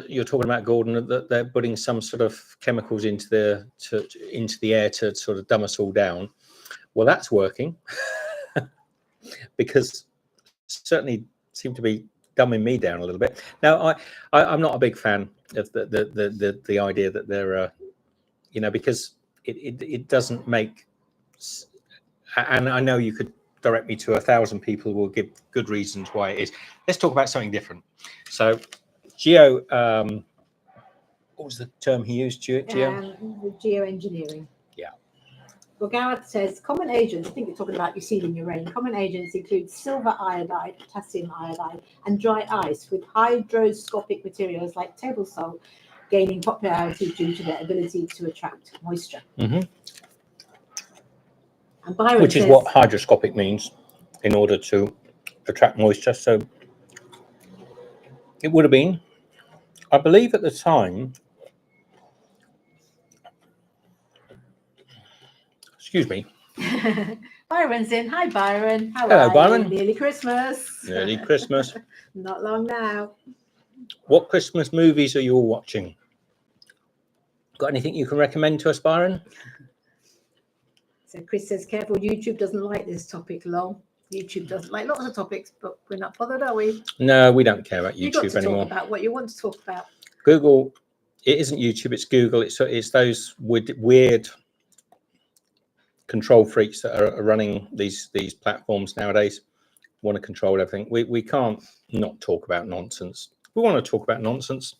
you're talking about, Gordon, that they're putting some sort of chemicals into the air to sort of dumb us all down. Well, that's working because certainly seem to be dumbing me down a little bit. Now, I'm not a big fan of the idea that they're, you know, because it doesn't make. And I know you could direct me to 1,000 people who will give good reasons why it is. Let's talk about something different. So, what was the term he used? Geoengineering. Yeah. Well, Gareth says common agents, I think you're talking about your seeding your rain. Common agents include silver iodide, potassium iodide, and dry ice, with hydroscopic materials like table salt gaining popularity due to their ability to attract moisture. Mm-hmm. And Byron Which is what hydroscopic means, in order to attract moisture. So it would have been, I believe at the time, excuse me. Byron's in. Hi, Byron. Hello, Byron. Nearly Christmas. Nearly Christmas. Not long now. What Christmas movies are you all watching? Got anything you can recommend to us, Byron? So Chris says, careful, YouTube doesn't like this topic, lol. YouTube doesn't like lots of topics, but we're not bothered, are we? No, we don't care about YouTube You've got to anymore. Talk about what you want to talk about. Google, it isn't YouTube, it's Google. It's those weird control freaks that are running these platforms nowadays. Want to control everything. We can't not talk about nonsense. We want to talk about nonsense.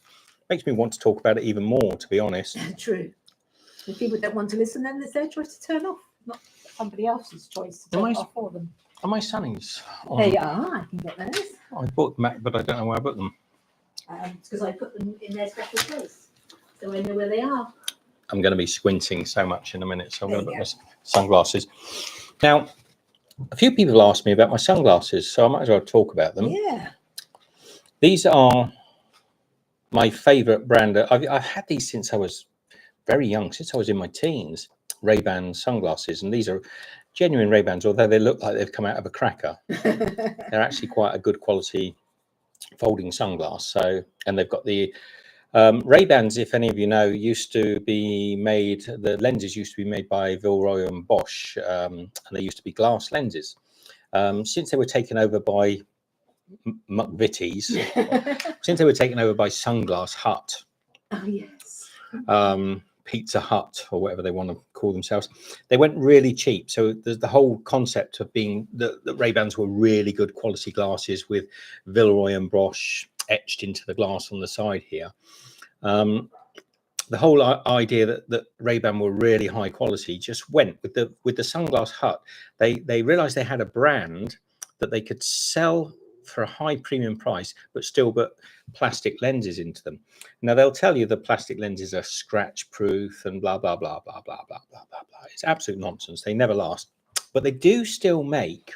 Makes me want to talk about it even more, to be honest. True. If people don't want to listen, then it's their choice to turn off, not somebody else's choice to turn off for them. Are my sunnies on? There you are. I can get those. I bought them, but I don't know where I put them. It's because I put them in their special place, so I know where they are. I'm going to be squinting so much in a minute, so I'm going to put my sunglasses. Now, a few people asked me about my sunglasses, so I might as well talk about them. Yeah. These are my favourite brand. I've had these since I was very young, since I was in my teens. Ray-Ban sunglasses, and these are genuine Ray-Bans, although they look like they've come out of a cracker. They're actually quite a good quality folding sunglass. So, and they've got the Ray-Bans, if any of you know, used to be made, the lenses used to be made by Villeroy and Bosch, and they used to be glass lenses. Since they were taken over by McVitie's, since they were taken over by Sunglass Hut, Oh, yes. Pizza Hut, or whatever they want to call themselves, they went really cheap. So there's the whole concept of being the Ray-Bans were really good quality glasses with Villeroy and Bosch etched into the glass on the side here. The whole idea that Ray-Ban were really high quality just went with the Sunglass Hut. They realized they had a brand that they could sell for a high premium price, but still put plastic lenses into them. Now they'll tell you the plastic lenses are scratch proof and blah blah blah blah blah blah blah blah blah. It's absolute nonsense. They never last, but they do still make,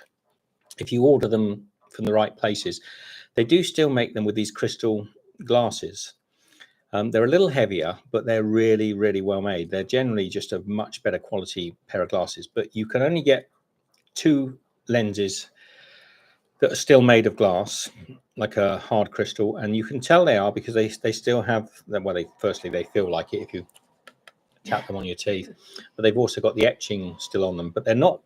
if you order them from the right places, they do still make them with these crystal glasses. They're a little heavier, but they're really, really well made. They're generally just a much better quality pair of glasses, but you can only get 2 lenses that are still made of glass, like a hard crystal, and you can tell they are because they still have, well, they feel like it if you tap them on your teeth, but they've also got the etching still on them, but they're not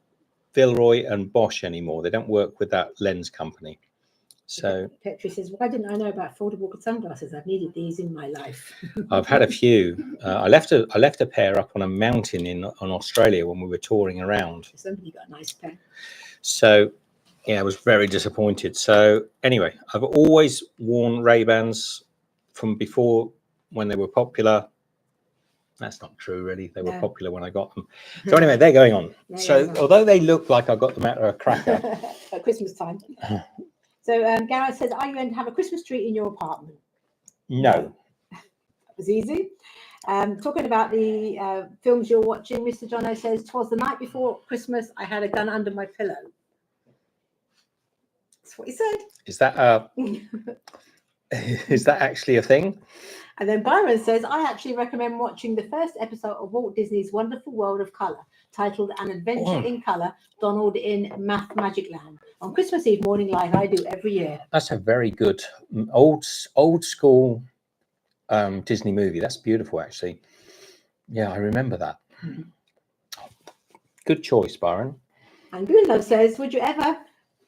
Villeroy and Bosch anymore. They don't work with that lens company. So Petri says, why didn't I know about foldable sunglasses? I've needed these in my life. I've had a few. I left a pair up on a mountain in Australia when we were touring around. Somebody got a nice pair. So yeah, I was very disappointed. So anyway, I've always worn Ray-Bans from before when they were popular. That's not true, really. They were popular when I got them. So anyway, they're going on. Although they look like I got them out of a cracker. At Christmas time. So Gareth says, are you going to have a Christmas tree in your apartment? No. That was easy. Talking about the films you're watching, Mr. Jono says, 'twas the night before Christmas, I had a gun under my pillow. That's what he said. Is that is that actually a thing? And then Byron says, I actually recommend watching the first episode of Walt Disney's Wonderful World of Colour, titled An Adventure in Colour, Donald in Math Magic Land, on Christmas Eve morning like I do every year. That's a very good old school Disney movie. That's beautiful, actually. Yeah, I remember that. Mm-hmm. Good choice, Byron. And Goonlove says, would you ever,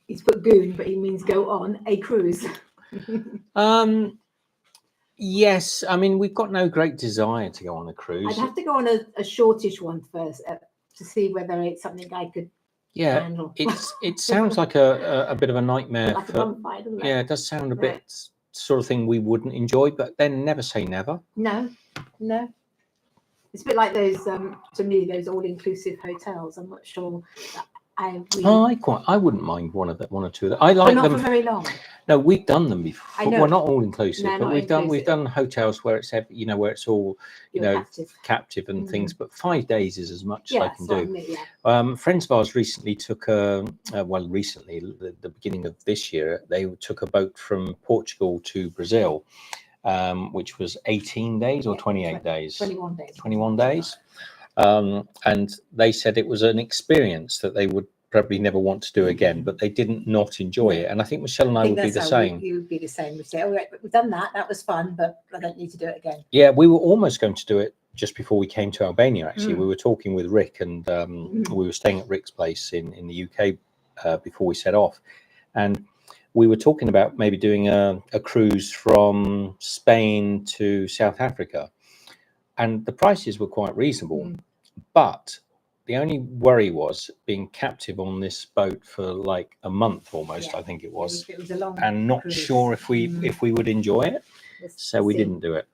he's put goon, but he means go on a cruise? Yes, I mean, we've got no great desire to go on a cruise. I'd have to go on a shortish one first to see whether it's something I could handle. It sounds like a bit of a nightmare. Like a bonfire, doesn't it? Yeah, it does sound a bit sort of thing we wouldn't enjoy, but then never say never. No. It's a bit like those, to me, those all-inclusive hotels. I'm not sure. I wouldn't mind one or two of them. I like them. Not for very long. No, we've done them before. I know. Well, not all inclusive, no, but we've done hotels where it's where it's all captive and things. But 5 days is as much as I can do. Friends of ours recently took the beginning of this year, they took a boat from Portugal to Brazil, which was 18 days or 28 days. 21 days. 21 days. And they said it was an experience that they would probably never want to do again, but they didn't not enjoy it. And I think Michelle and I would be the same. You would be the same. We'd say, all right, we've done that. That was fun, but I don't need to do it again. Yeah, we were almost going to do it just before we came to Albania, actually. We were talking with Rick and we were staying at Rick's place in the UK before we set off. And we were talking about maybe doing a cruise from Spain to South Africa. And the prices were quite reasonable, but the only worry was being captive on this boat for like a month almost. I think it was a long and not cruise. Sure if we would enjoy it, so we didn't do it.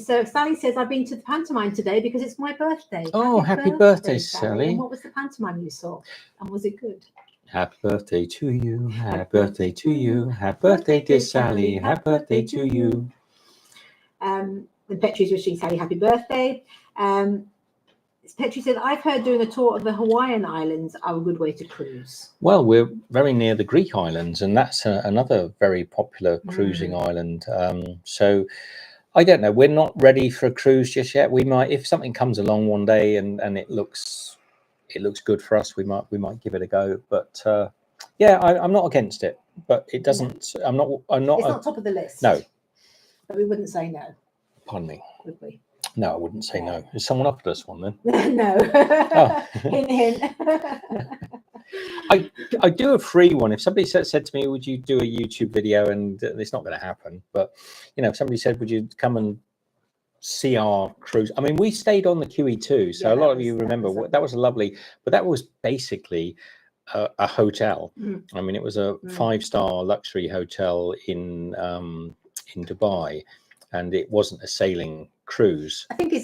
So Sally says, I've been to the pantomime today because it's my birthday. Oh, happy birthday, Sally. And what was the pantomime you saw, and was it good? Happy birthday to you, happy birthday to you, happy birthday dear Sally, happy birthday to you. And Petrie's wishing Sally happy birthday. Petrie said, I've heard doing a tour of the Hawaiian Islands are a good way to cruise. Well, we're very near the Greek islands, and that's another very popular cruising island. So I don't know. We're not ready for a cruise just yet. We might, if something comes along one day and it looks good for us, we might give it a go. But I'm not against it. But it doesn't. I'm not. It's not top of the list. No. But we wouldn't say no, Pardon me. would we? No, I wouldn't say no. Has someone offered us one then? No. Oh. Hint, hint. I do a free one. If somebody said to me, would you do a YouTube video? And it's not going to happen. But, you know, if somebody said, would you come and see our cruise? I mean, we stayed on the QE2. So a lot of you remember that was lovely. But that was basically a hotel. I mean, it was a 5-star luxury hotel in Dubai. And it wasn't a sailing cruise. I think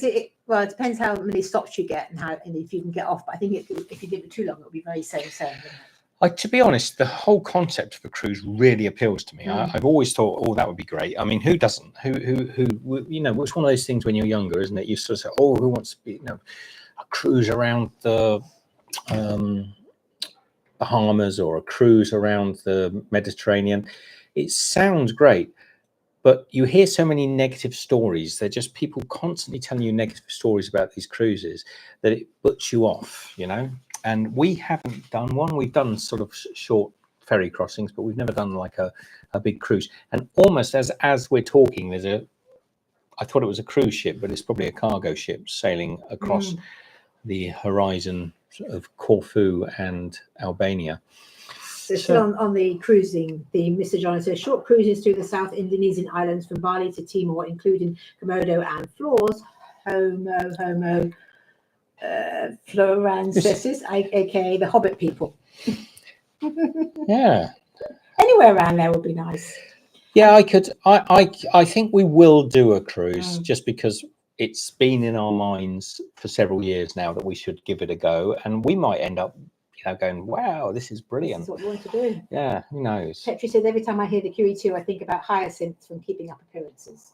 well, it depends how many stops you get and if you can get off. But I think if you did it too long, it would be very same, wouldn't it? To be honest, the whole concept of a cruise really appeals to me. I've always thought, oh, that would be great. I mean, who doesn't? Who? You know, it's one of those things when you're younger, isn't it? You sort of say, oh, who wants to be, you know, a cruise around the Bahamas or a cruise around the Mediterranean? It sounds great. But you hear so many negative stories. They're just people constantly telling you negative stories about these cruises that it puts you off, you know. And we haven't done one. We've done sort of short ferry crossings, but we've never done like a big cruise. And almost as we're talking, I thought it was a cruise ship, but it's probably a cargo ship sailing across the horizon of Corfu and Albania. So still on the cruising theme, Mr. John says short cruises through the South Indonesian islands from Bali to Timor, including Komodo and Flores, Florensis, aka the Hobbit people. Yeah. Anywhere around there would be nice. Yeah, I think we will do a cruise just because it's been in our minds for several years now that we should give it a go, and we might end up going, wow, this is brilliant. This is what we want to do. Yeah, who knows? Petri says, every time I hear the QE2, I think about Hyacinth from Keeping Up Appearances.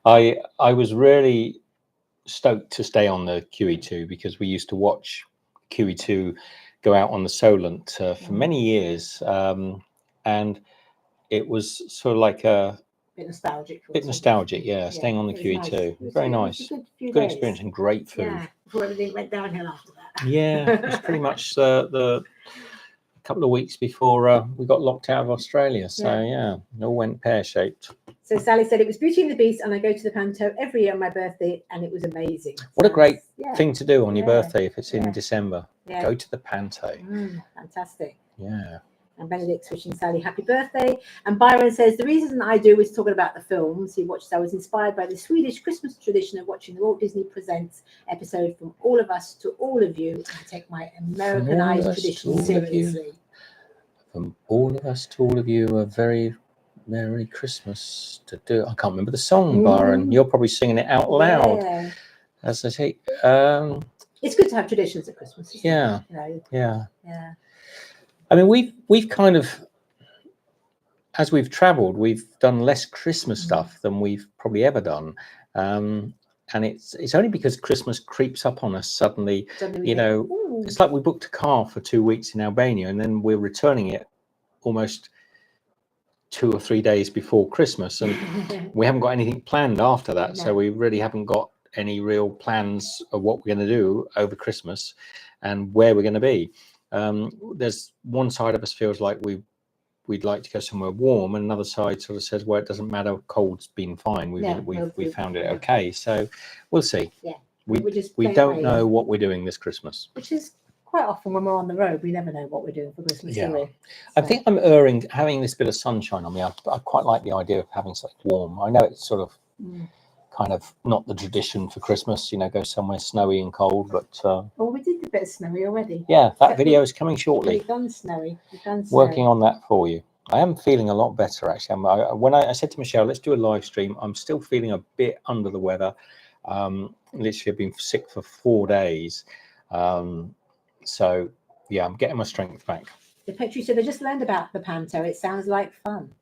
I was really stoked to stay on the QE2 because we used to watch QE2 go out on the Solent for many years. And it was sort of like a bit nostalgic. Staying on the QE2. Nice. Very nice. Good experience and great food. Yeah, before everything went downhill after that. Yeah, it was pretty much the couple of weeks before we got locked out of Australia. So yeah, it all went pear-shaped. So Sally said, it was Beauty and the Beast, and I go to the Panto every year on my birthday, and it was amazing. What a great thing to do on your birthday if it's in December. Yeah. Go to the Panto. Fantastic. Yeah. And Benedict's wishing Sally happy birthday. And Byron says, the reason I do is talking about the films he watched. I was inspired by the Swedish Christmas tradition of watching the Walt Disney Presents episode From All of Us to All of You. I take my Americanized tradition seriously. From all of us to all of you, a very Merry Christmas to do. I can't remember the song, Byron. You're probably singing it out loud. Yeah. As I say, it's good to have traditions at Christmas. Yeah. Yeah. I mean, we've kind of, as we've traveled, we've done less Christmas stuff than we've probably ever done. And it's only because Christmas creeps up on us suddenly, you know, it's like we booked a car for 2 weeks in Albania and then we're returning it almost 2 or 3 days before Christmas. And we haven't got anything planned after that. No. So we really haven't got any real plans of what we're going to do over Christmas and where we're going to be. There's one side of us feels like we'd like to go somewhere warm, and another side sort of says, well, it doesn't matter, cold's been fine, we found it okay. So we'll see. We don't know what we're doing this Christmas, which is quite often when we're on the road, we never know what we're doing for Christmas, do we? So. I think I'm erring having this bit of sunshine on me. I quite like the idea of having something warm. I know it's sort of kind of not the tradition for Christmas, you know, go somewhere snowy and cold, but well, we did a bit of snowy already. Yeah, that video is coming shortly. We've done snowy. Working on that for you. I am feeling a lot better actually. When I said to Michelle, let's do a live stream, I'm still feeling a bit under the weather. Literally I've been sick for 4 days. So yeah, I'm getting my strength back. The Petri said they just learned about the Panto. It sounds like fun.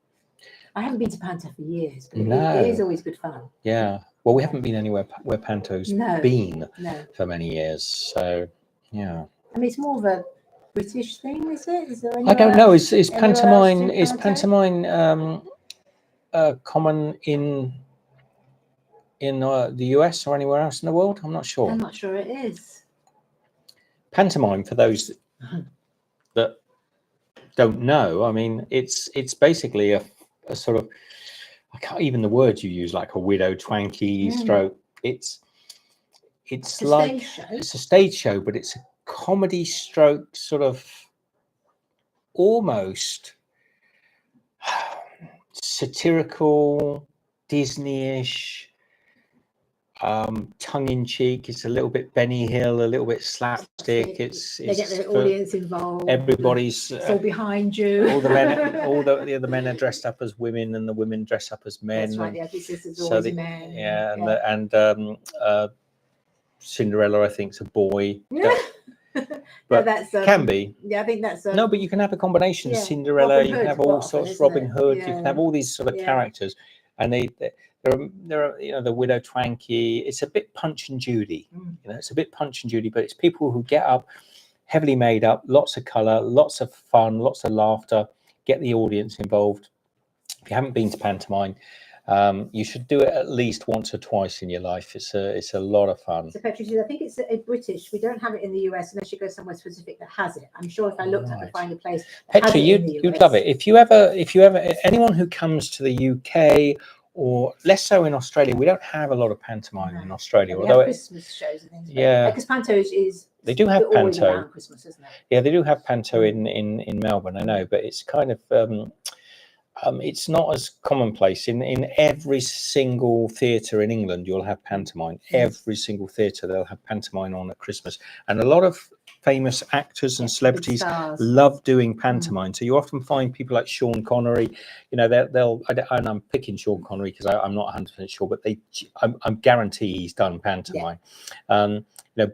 I haven't been to Panto for years, but it is always good fun. Yeah. Well, we haven't been anywhere where Panto's been for many years. So, yeah. I mean, it's more of a British thing, is it? Is there I don't know. Is pantomime common in the US or anywhere else in the world? I'm not sure. I'm not sure it is. Pantomime, for those that don't know, I mean, it's basically a sort of I can't even the words you use, like a widow twanky stroke. It's like it's a stage show, but it's a comedy stroke, sort of almost satirical, Disney-ish, tongue-in-cheek. It's a little bit Benny Hill, a little bit slapstick. They get the audience involved. Everybody's it's all behind you. all the men are dressed up as women, and the women dress up as men. That's right. The ugly sister's always a man. Yeah, and Cinderella, I think, is a boy. But that's can be. Yeah, I think that's no, but you can have a combination. Cinderella, you can have all sorts. Robin Hood, you can have all these sort of characters, and there are the widow twanky. It's a bit Punch and Judy. It's a bit Punch and Judy, but it's people who get up, heavily made up, lots of colour, lots of fun, lots of laughter, get the audience involved. If you haven't been to pantomime, you should do it at least once or twice in your life. It's a lot of fun. So Petra, I think it's a British. We don't have it in the US unless you go somewhere specific that has it. I'm sure if I looked up and find a place, Petra, you'd love it. If you ever, anyone who comes to the UK or less so in Australia, we don't have a lot of pantomime in Australia. We have Christmas shows and things. Yeah, because panto is. They do have panto. Christmas, isn't it? Yeah, they do have panto in Melbourne. I know, but it's kind of. It's not as commonplace in every single theatre in England. You'll have pantomime. Every single theatre they'll have pantomime on at Christmas, and a lot of famous actors and celebrities love doing pantomime. So you often find people like Sean Connery. They'll and I'm picking Sean Connery because I'm not 100% sure, but I'm guarantee he's done pantomime.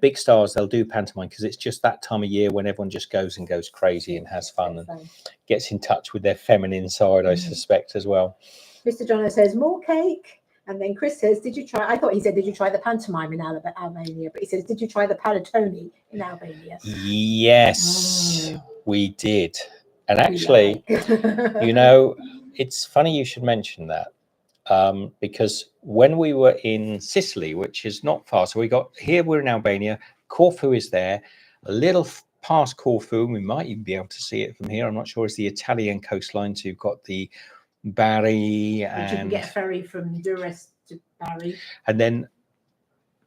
Big stars, they'll do pantomime because it's just that time of year when everyone just goes crazy and has fun and gets in touch with their feminine side, I suspect, as well. Mr. Jono says, more cake. And then Chris says, did you try? I thought he said, did you try the pantomime in Albania? But he says, did you try the panettone in Albania? Yes, we did. And actually, it's funny you should mention that. Because when we were in Sicily, which is not far, so we're in Albania, Corfu is there, a little past Corfu, we might even be able to see it from here, I'm not sure, it's the Italian coastline, so you've got the Bari, and you can get a ferry from Durrës to Bari. And then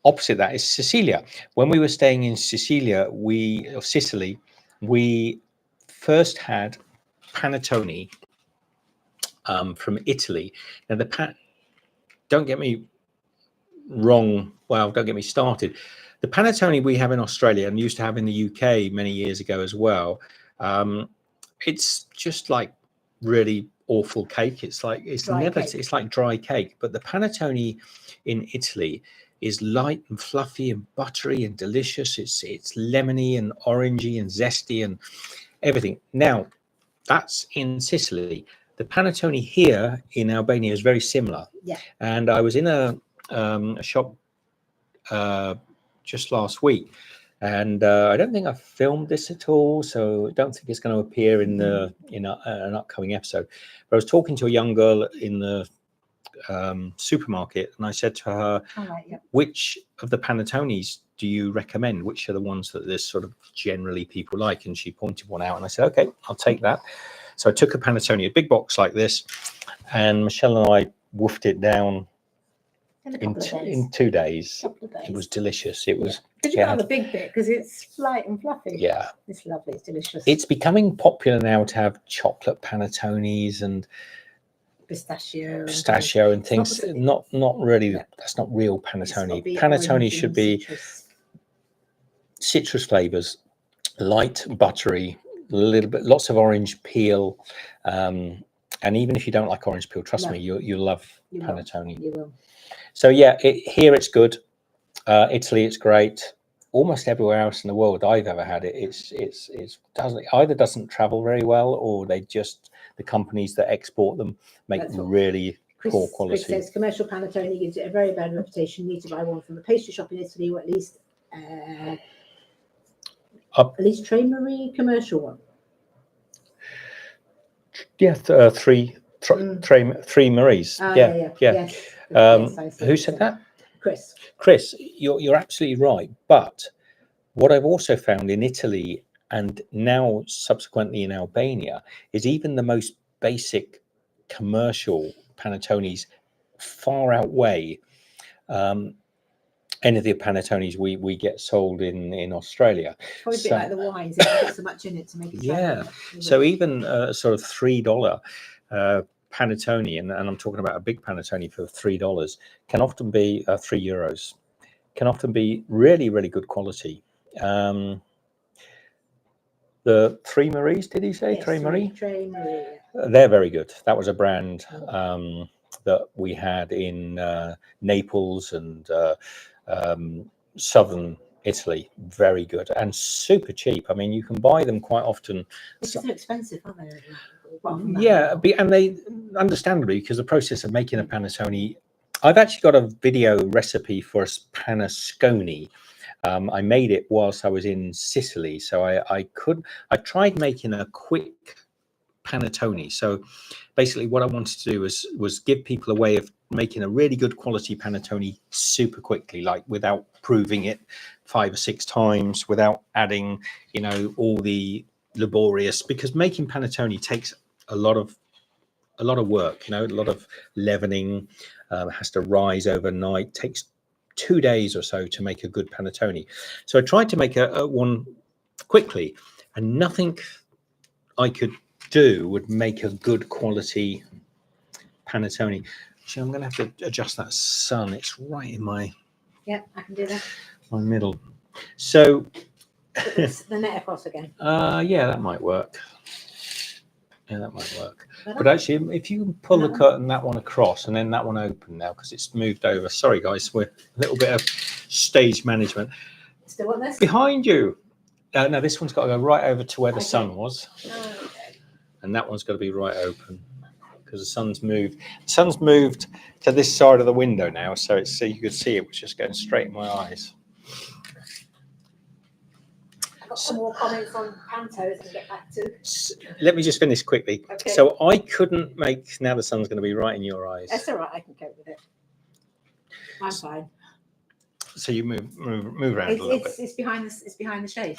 opposite that is Sicilia. When we were staying in Sicily, we first had panettone from Italy. Now don't get me wrong. Well, don't get me started. The panettone we have in Australia and used to have in the UK many years ago as well. It's just like really awful cake. It's like dry cake. But the panettone in Italy is light and fluffy and buttery and delicious. It's lemony and orangey and zesty and everything. Now that's in Sicily. The panettone here in Albania is very similar. Yeah. And I was in a shop just last week, and I don't think I filmed this at all, so I don't think it's going to appear in an upcoming episode. But I was talking to a young girl in the supermarket, and I said to her, which of the panettones do you recommend? Which are the ones that there's sort of generally people like? And she pointed one out, and I said, okay, I'll take that. So I took a panettone, a big box like this, and Michelle and I woofed it down in 2 days. It was delicious. It was. Did you got the big bit because it's light and fluffy? Yeah, it's lovely. It's delicious. It's becoming popular now to have chocolate panettones and pistachio and things. Not really. Yeah. That's not real panettone. Panettone should be citrus flavors, light, buttery. A little bit, lots of orange peel, and even if you don't like orange peel, trust me, you'll love panettone. You will. So yeah, here it's good. Italy, it's great. Almost everywhere else in the world I've ever had it, it doesn't travel very well, or the companies that export them make really poor quality. Chris says commercial panettone gives it a very bad reputation. You need to buy one from a pastry shop in Italy, or at least Tre Marie commercial one. Yeah, three Maries. Yes. Who said that? Chris, you're absolutely right. But what I've also found in Italy and now subsequently in Albania is even the most basic commercial panettones far outweigh any of the panettones we get sold in Australia. Probably a bit like the wines. They don't put so much in it to make it. Yeah. So even sort of $3 panettone, and I'm talking about a big panettone for $3, can often be €3, can often be really, really good quality. The Three Maries, did he say? Yes, Tres Marie? Tres Marie. They're very good. That was a brand that we had in Naples and southern Italy. Very good and super cheap. I mean, you can buy them quite often. It's so expensive, aren't they? Yeah, and they understandably, because the process of making a panettone, I've actually got a video recipe for a panescone. I made it whilst I was in Sicily, so I tried making a quick panettone. So basically what I wanted to do was give people a way of making a really good quality panettone super quickly, like without proving it 5 or 6 times, without adding, you know, all the laborious, because making panettone takes a lot of work, you know, a lot of leavening, has to rise overnight, takes 2 days or so to make a good panettone. So I tried to make a one quickly, and nothing I could do would make a good quality panettone. Actually, I'm going to have to adjust that sun. It's right in my I can do that. my middle. So the net across again. Yeah, that might work. Yeah, that might work. But actually, if you pull the curtain, that one across, and then that one open now, because it's moved over. Sorry, guys, we're a little bit of stage management. Still want this? Behind you. No, this one's got to go right over to where the sun was. Okay. And that one's got to be right open, because the sun's moved. The sun's moved to this side of the window now, so it's, so you could see it was just going straight in my eyes. I've got some more comments on pantos and get back to. Let me just finish quickly. Okay. So I couldn't make, now the sun's going to be right in your eyes. That's all right, I can cope with it. I'm fine. So you move around a little bit. It's behind the shade.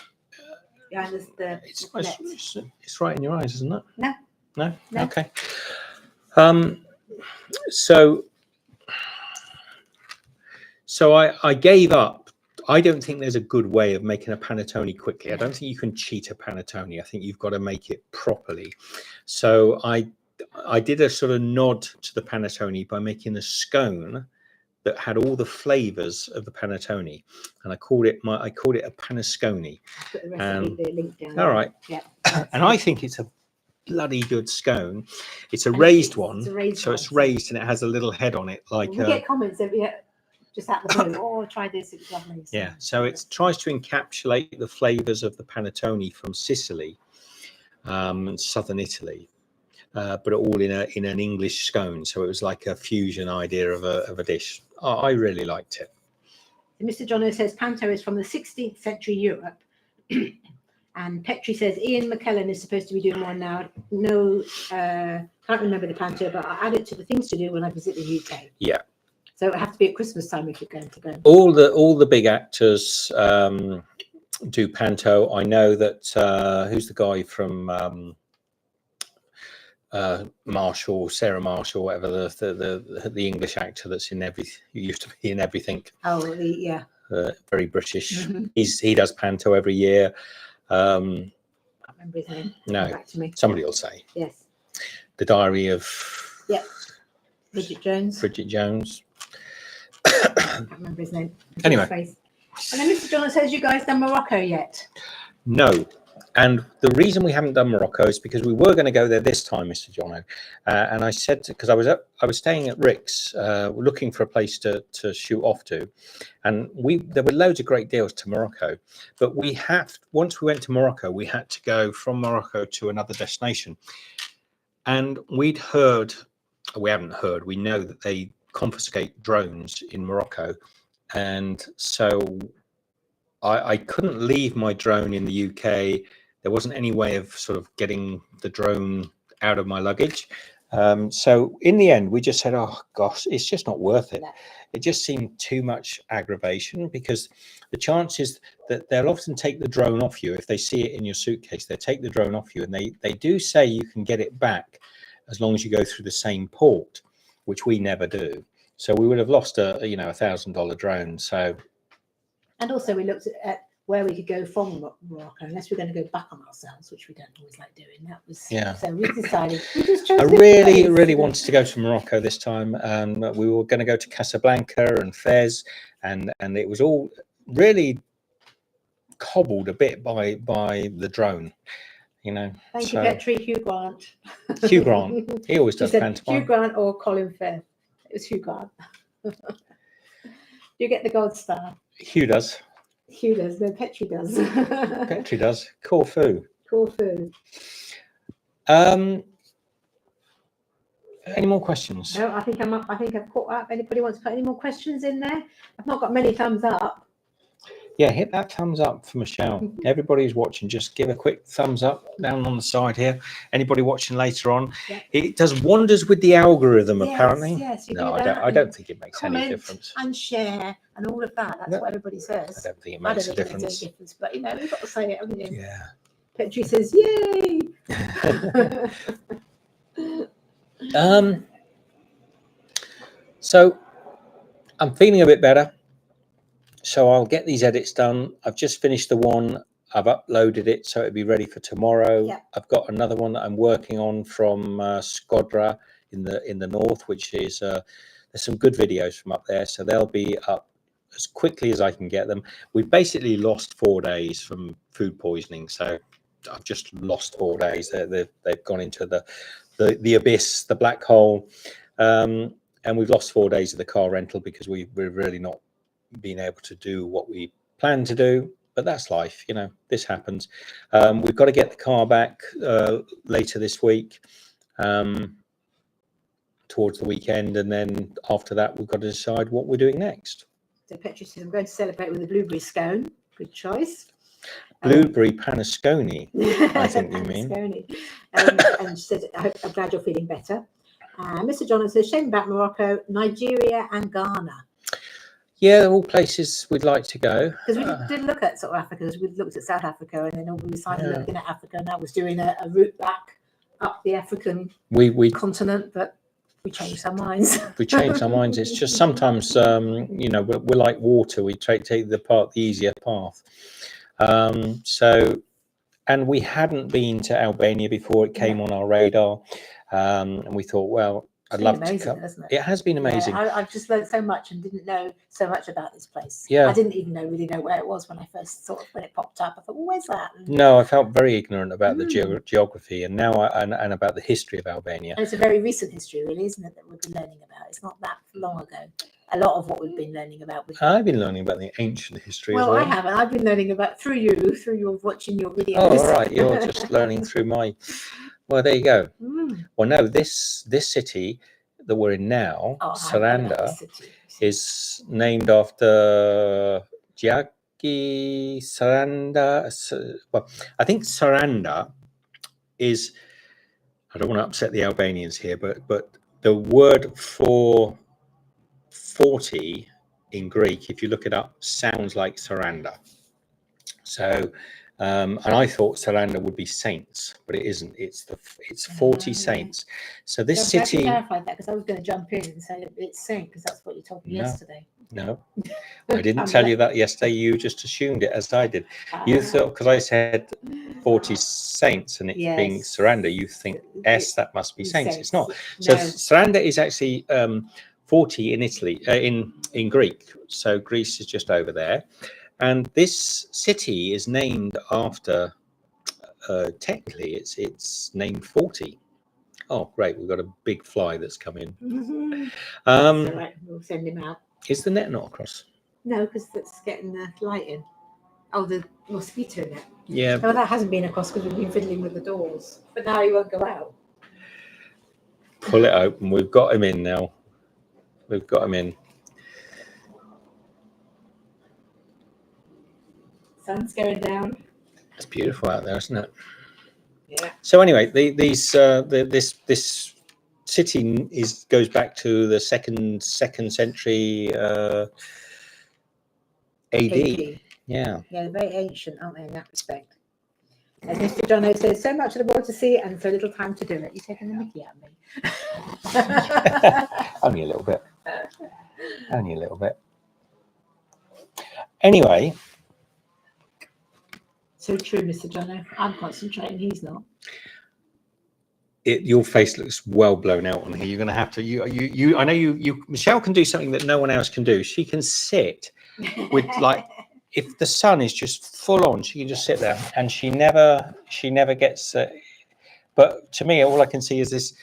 Behind the it's right in your eyes, isn't it? No. No? No. Okay. So I gave up. I don't think there's a good way of making a panettone quickly. I don't think you can cheat a panettone. I think you've got to make it properly. So I did a sort of nod to the panettone by making a scone that had all the flavors of the panettone, and I called it a panescone. Put the recipe link down. All right. Yeah. And I think it's a bloody good scone. It's a raised one, so it's raised and it has a little head on it. Like we get comments every just out the blue. Oh, try this, it's lovely. So. Yeah, so it tries to encapsulate the flavors of the panettone from Sicily and southern Italy, but all in an English scone. So it was like a fusion idea of a dish. Oh, I really liked it. Mr. Jono says panto is from the 16th century Europe. And Petri says Ian McKellen is supposed to be doing one now. No, can't remember the panto, but I'll add it to the things to do when I visit the UK. Yeah. So it have to be at Christmas time if you're going to go. All the big actors do panto. I know that who's the guy from Marshall, Sarah Marshall, whatever, the English actor that's in who used to be in everything. Oh, yeah. Very British. Mm-hmm. He does panto every year. I can't remember his name. No, back to me. Somebody will say. Yes. The Diary of. Yeah. Bridget Jones. I can't remember his name. Anyway. And then Mr. John says, you guys done Morocco yet? No. And the reason we haven't done Morocco is because we were going to go there this time, Mr. Jono. And I said, because I was staying at Rick's, looking for a place to shoot off to. And there were loads of great deals to Morocco. But once we went to Morocco, we had to go from Morocco to another destination. And we haven't heard, we know that they confiscate drones in Morocco. And so I couldn't leave my drone in the UK. There wasn't any way of sort of getting the drone out of my luggage. So in the end, we just said, oh, gosh, it's just not worth it. No. It just seemed too much aggravation, because the chances that they'll often take the drone off you. If they see it in your suitcase, they take the drone off you. And they do say you can get it back as long as you go through the same port. which we never do. So we would have lost a $1,000 drone. So, and also we looked at where we could go from Morocco, unless we're going to go back on ourselves, which we don't always like doing. That was So we decided we just chose. I really wanted to go to Morocco this time. We were going to go to Casablanca and Fez, and it was all really cobbled a bit by the drone. Thank you, Petrie. Hugh Grant. Hugh Grant. He always does pantomime. Hugh Grant or Colin Firth. It was Hugh Grant. You get the gold star. Hugh does. Hugh does. No, Petrie does. Petrie does. Corfu. Corfu. Any more questions? No, I think I've caught up. Anybody wants to put any more questions in there? I've not got many thumbs up. Yeah, hit that thumbs up for Michelle. Everybody who's watching, just give a quick thumbs up down on the side here. Anybody watching later on, it does wonders with the algorithm. Apparently, yes. No, I don't think it makes any difference. And share and all of that. That's what everybody says. I don't think it makes a difference. But we've got to say it, haven't you? Yeah. Petrie says, "Yay!" So I'm feeling a bit better. So I'll get these edits done. I've just finished the one. I've uploaded it, so it'll be ready for tomorrow. Yeah. I've got another one that I'm working on from Skodra in the north, which is there's some good videos from up there, so they'll be up as quickly as I can get them. We've basically lost 4 days from food poisoning, so I've just lost 4 days. They've gone into the abyss, the black hole, and we've lost 4 days of the car rental because we're really not being able to do what we plan to do. But that's life, this happens. We've got to get the car back later this week, towards the weekend, and then after that we've got to decide what we're doing next. So Petrie says, I'm going to celebrate with a blueberry scone. Good choice. Blueberry paniscone, I think you mean. And she said, I'm glad you're feeling better. Mr. John says, shame about Morocco, Nigeria and Ghana. Yeah, they're all places we'd like to go. Because we did look at sort of Africa, we looked at South Africa, and then we decided looking at Africa, and I was doing a route back up the African continent, but we changed our minds. We changed our minds. It's just sometimes, we're like water. We take the easier path. And we hadn't been to Albania before it came on our radar, and we thought, well, I'd love to come. It has been amazing. Yeah, I've just learned so much and didn't know so much about this place. Yeah, I didn't even really know where it was when I first when it popped up. I thought, well, where's that? No, I felt very ignorant about the geography, and now and about the history of Albania. And it's a very recent history, really, isn't it, that we've been learning about? It's not that long ago. A lot of what we've been learning about. I've been learning about the ancient history. Well, I haven't. I've been learning about through your watching your videos. Oh, all right. You're just learning through my. Well, there you go. Well, no, this city that we're in now, Saranda, is named after Jaki Saranda. Well, I think Saranda is. I don't want to upset the Albanians here, but the word for 40 in Greek, if you look it up, sounds like Saranda. So, and I thought Saranda would be saints, but it isn't. It's 40 saints. So this city. I clarified that because I was going to jump in and say it's saint because that's what you told me yesterday. No, I didn't tell you that yesterday. You just assumed it as I did. You thought because I said 40 saints and it's being Saranda, you think that must be saints. It's not. So Saranda is actually 40 in Italy, in Greek. So Greece is just over there. And this city is named after, technically, it's named 40. Oh, great. We've got a big fly that's come in. That's all right. We'll send him out. Is the net not across? No, because that's getting the light in. Oh, the mosquito net. Yeah. No, that hasn't been across because we've been fiddling with the doors. But now he won't go out. Pull it open. We've got him in now. We've got him in. Sun's going down. It's beautiful out there, isn't it? Yeah. So anyway, this city goes back to the second century AD. AD. Yeah. Yeah, they're very ancient, aren't they, in that respect? As Mr. Jono says, so much of the world to see and so little time to do it. You're taking the mickey out of me. Only a little bit. Only a little bit. Anyway. So true, Mr. Jono. I'm concentrating. He's not. Your face looks well blown out on here. You're going to have to. I know you. Michelle can do something that no one else can do. She can sit with like. If the sun is just full on, she can just sit there, and she never gets. But to me, all I can see is this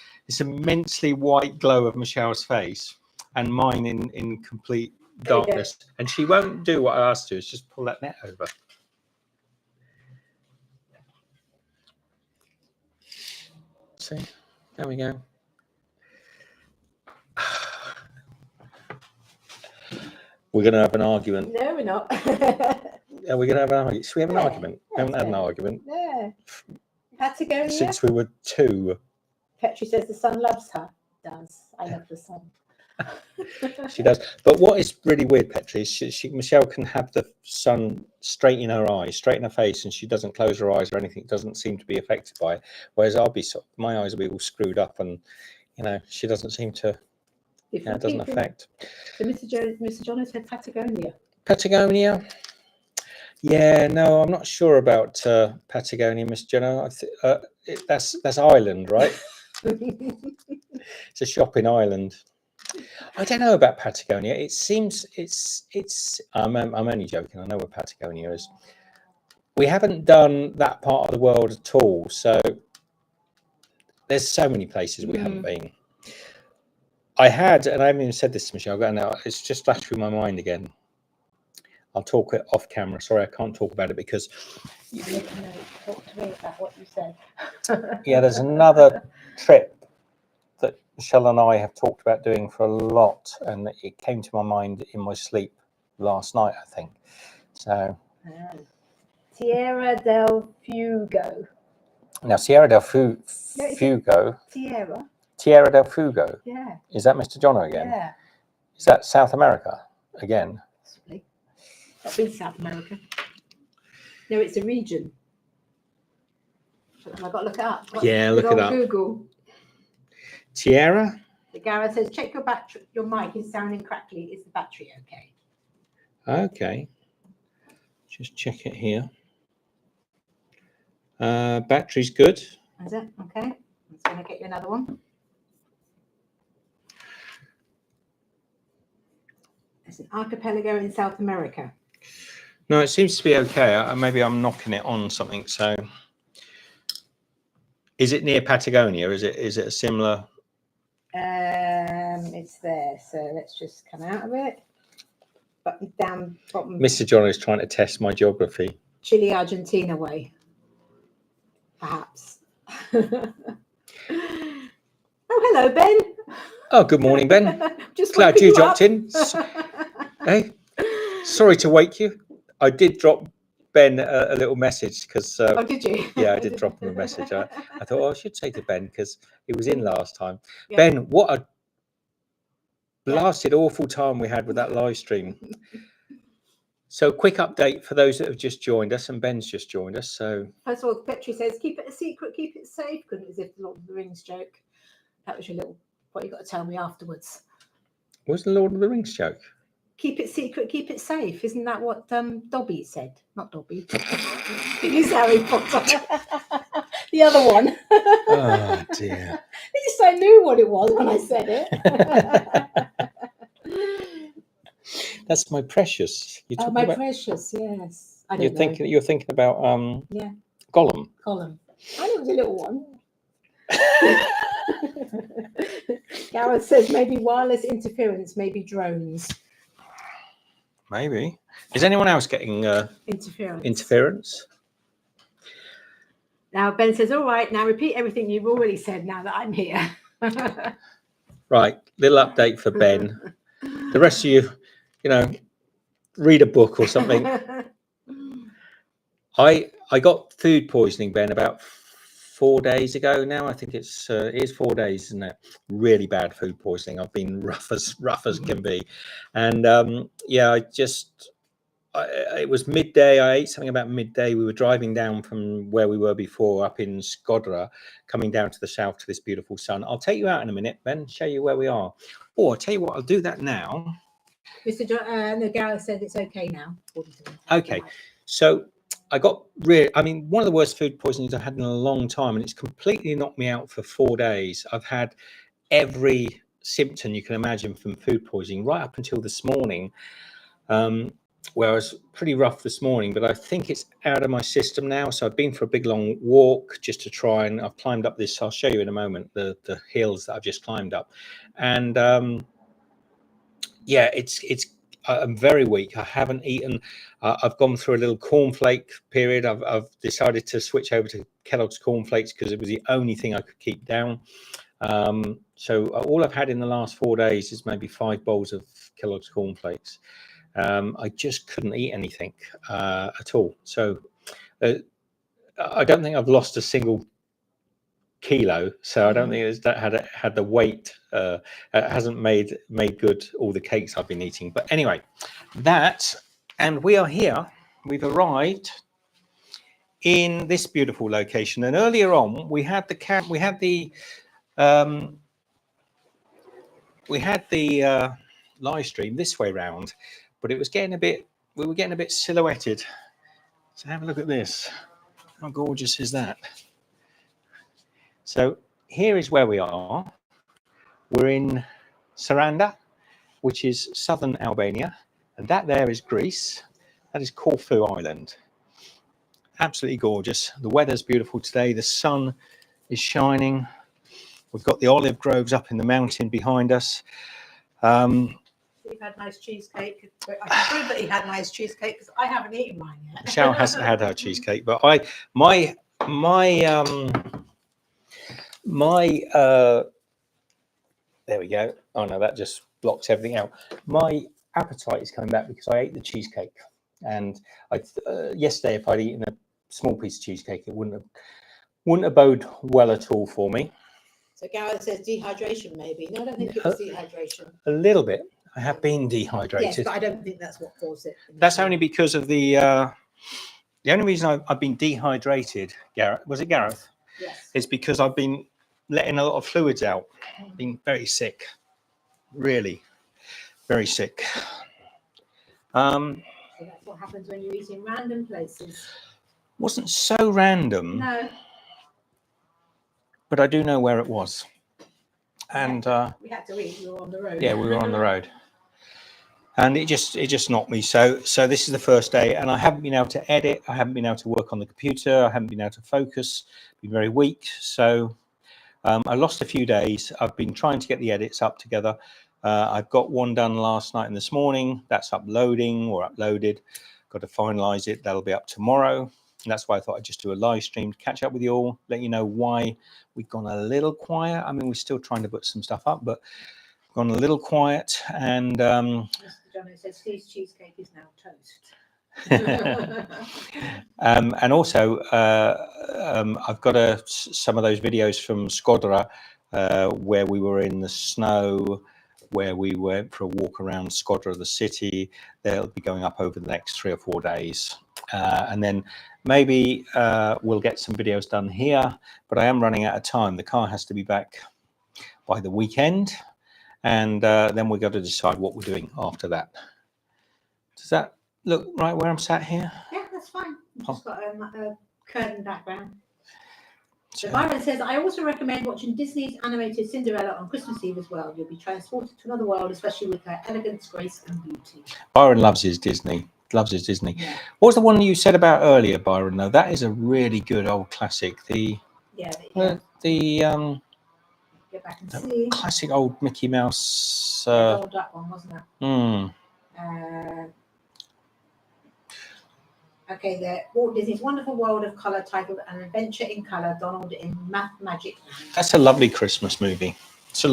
immensely white glow of Michelle's face, and mine in complete darkness. And she won't do what I asked her. Is just pull that net over. See, there we go. We're going to have an argument. No, we're not. Are we going to have an argument? Should we have an argument? We haven't had an argument. Yeah. Patagonia? Since we were 2. Petri says the sun loves her. Does. I love the sun. She does. But what is really weird, Petri, is Michelle can have the sun straight in her eyes, straight in her face, and she doesn't close her eyes or anything. It doesn't seem to be affected by it. Whereas I'll be my eyes will be all screwed up, and she doesn't seem to. It doesn't affect. So Mr. John has said Patagonia. Patagonia. Yeah, no, I'm not sure about Patagonia, Miss Jenna. That's Ireland, right? It's a shopping island. I don't know about Patagonia. It seems it's. I'm only joking. I know where Patagonia is. We haven't done that part of the world at all. So there's so many places we haven't been. I had, and I haven't even said this to Michelle. Now it's just flashed through my mind again. I'll talk it off camera. Sorry, I can't talk about it because. Talk to me about what you said. Yeah, there's another trip that Michelle and I have talked about doing for a lot, and it came to my mind in my sleep last night, I think. So. Tierra del Fuego. Now, Tierra del Fuego. Tierra del Fuego. Yeah. Is that Mr. Jono again? Yeah. Is that South America again? Possibly. Not been South America. No, it's a region. Have I got to look it up? Yeah, look it up. Google. Tierra? The Gareth says, check your battery. Your mic is sounding crackly. Is the battery okay? Okay. Just check it here. Battery's good. Is it? Okay. I'm just going to get you another one. It's an archipelago in South America. No, it seems to be okay. Maybe I'm knocking it on something. So, is it near Patagonia? Is it a similar? It's there. So let's just come out of it. Button down bottom. Mr. John is trying to test my geography. Chile, Argentina way, perhaps. Oh, hello, Ben. Oh, good morning, Ben. Just glad you dropped in. Hey, sorry to wake you. I did drop Ben a little message because. Oh, did you? Yeah, I did drop him a message. I thought, I should say to Ben because he was in last time. Yeah. Ben, what a blasted awful time we had with that live stream. So, quick update for those that have just joined us, and Ben's just joined us. So, first of all, Petri says, keep it a secret, keep it safe. Couldn't as if the Lord of the Rings joke. That was your little, what you got to tell me afterwards. What's the Lord of the Rings joke? Keep it secret, keep it safe. Isn't that what Dobby said? Not Dobby. It is Harry Potter. The other one. Oh, dear. At least I knew what it was when I said it. That's my precious. Oh, my precious, yes. I You're thinking about yeah. Gollum. Gollum. I knew it was a little one. Gareth says maybe wireless interference, maybe drones. Maybe. Is anyone else getting interference? Now Ben says, all right, now repeat everything you've already said now that I'm here. Right, little update for Ben. The rest of you, read a book or something. I got food poisoning, Ben, about 4 days ago now. I think it is 4 days, isn't it? Really bad food poisoning. I've been rough as can be. And I it was midday. I ate something about midday. We were driving down from where we were before up in Skodra, coming down to the south to this beautiful sun. I'll take you out in a minute, Ben, show you where we are. Or I'll tell you what, I'll do that now. Mr. No, Gareth said it's okay now. Okay, so I got one of the worst food poisonings I've had in a long time, and it's completely knocked me out for 4 days. I've had every symptom you can imagine from food poisoning right up until this morning. Where I was pretty rough this morning, but I think it's out of my system now. So I've been for a big long walk just to try, and I've climbed up this. I'll show you in a moment the hills that I've just climbed up, and yeah, it's I'm very weak. I haven't eaten. I've gone through a little cornflake period. I've decided to switch over to Kellogg's cornflakes because it was the only thing I could keep down. So all I've had in the last 4 days is maybe 5 bowls of Kellogg's cornflakes. I just couldn't eat anything at all. So I don't think I've lost a single kilo. So I don't think it's that had the weight. It hasn't made good all the cakes I've been eating. But anyway, and we are here. We've arrived in this beautiful location. And earlier on, we had the live stream this way round, but it was we were getting a bit silhouetted. So have a look at this. How gorgeous is that? So here is where we are. We're in Saranda, which is southern Albania, and that there is Greece. That is Corfu Island. Absolutely gorgeous. The weather's beautiful today. The sun is shining. We've got the olive groves up in the mountain behind us. You've had nice cheesecake. I can prove that he had nice cheesecake because I haven't eaten mine yet. Michelle hasn't had her cheesecake, but there we go. Oh no, that just blocks everything out. My appetite is coming back because I ate the cheesecake, and yesterday if I'd eaten a small piece of cheesecake, it wouldn't have bode well at all for me. So Gareth says dehydration maybe. No, I don't think it was dehydration. A little bit. I have been dehydrated. Yes, but I don't think that's what caused it. That's only because of the only reason I've been dehydrated, Gareth, was it Gareth? Yes. Is because I've been letting a lot of fluids out. Been very sick. Really, very sick. So that's what happens when you eat in random places. Wasn't so random. No. But I do know where it was. And we had to eat. We were on the road. Yeah, we were on the road. And it just knocked me. So this is the first day, and I haven't been able to edit. I haven't been able to work on the computer. I haven't been able to focus. Been very weak. So I lost a few days. I've been trying to get the edits up together. I've got one done last night and this morning. That's uploaded. Got to finalize it. That'll be up tomorrow. And that's why I thought I'd just do a live stream to catch up with you all, let you know why we've gone a little quiet. I mean, we're still trying to put some stuff up, but gone a little quiet. And Mr. John says Steve's cheesecake is now toast. And also, I've got some of those videos from Skodra where we were in the snow, where we went for a walk around Skodra, the city. They'll be going up over the next 3 or 4 days. And then maybe we'll get some videos done here, but I am running out of time. The car has to be back by the weekend, and then we've got to decide what we're doing after that. Does that look right where I'm sat here? Yeah, that's fine. I've just got a curtain background. So Byron says, I also recommend watching Disney's animated Cinderella on Christmas Eve as well. You'll be transported to another world, especially with her elegance, grace, and beauty. Byron loves his Disney. Yeah. What was the one you said about earlier, Byron? Though that is a really good old classic. The get back and see. Classic old Mickey Mouse. Old that one, wasn't it? Okay, the Walt Disney's Wonderful World of Color, titled An Adventure in Color, Donald in Math Magic Land. That's a lovely Christmas movie. So,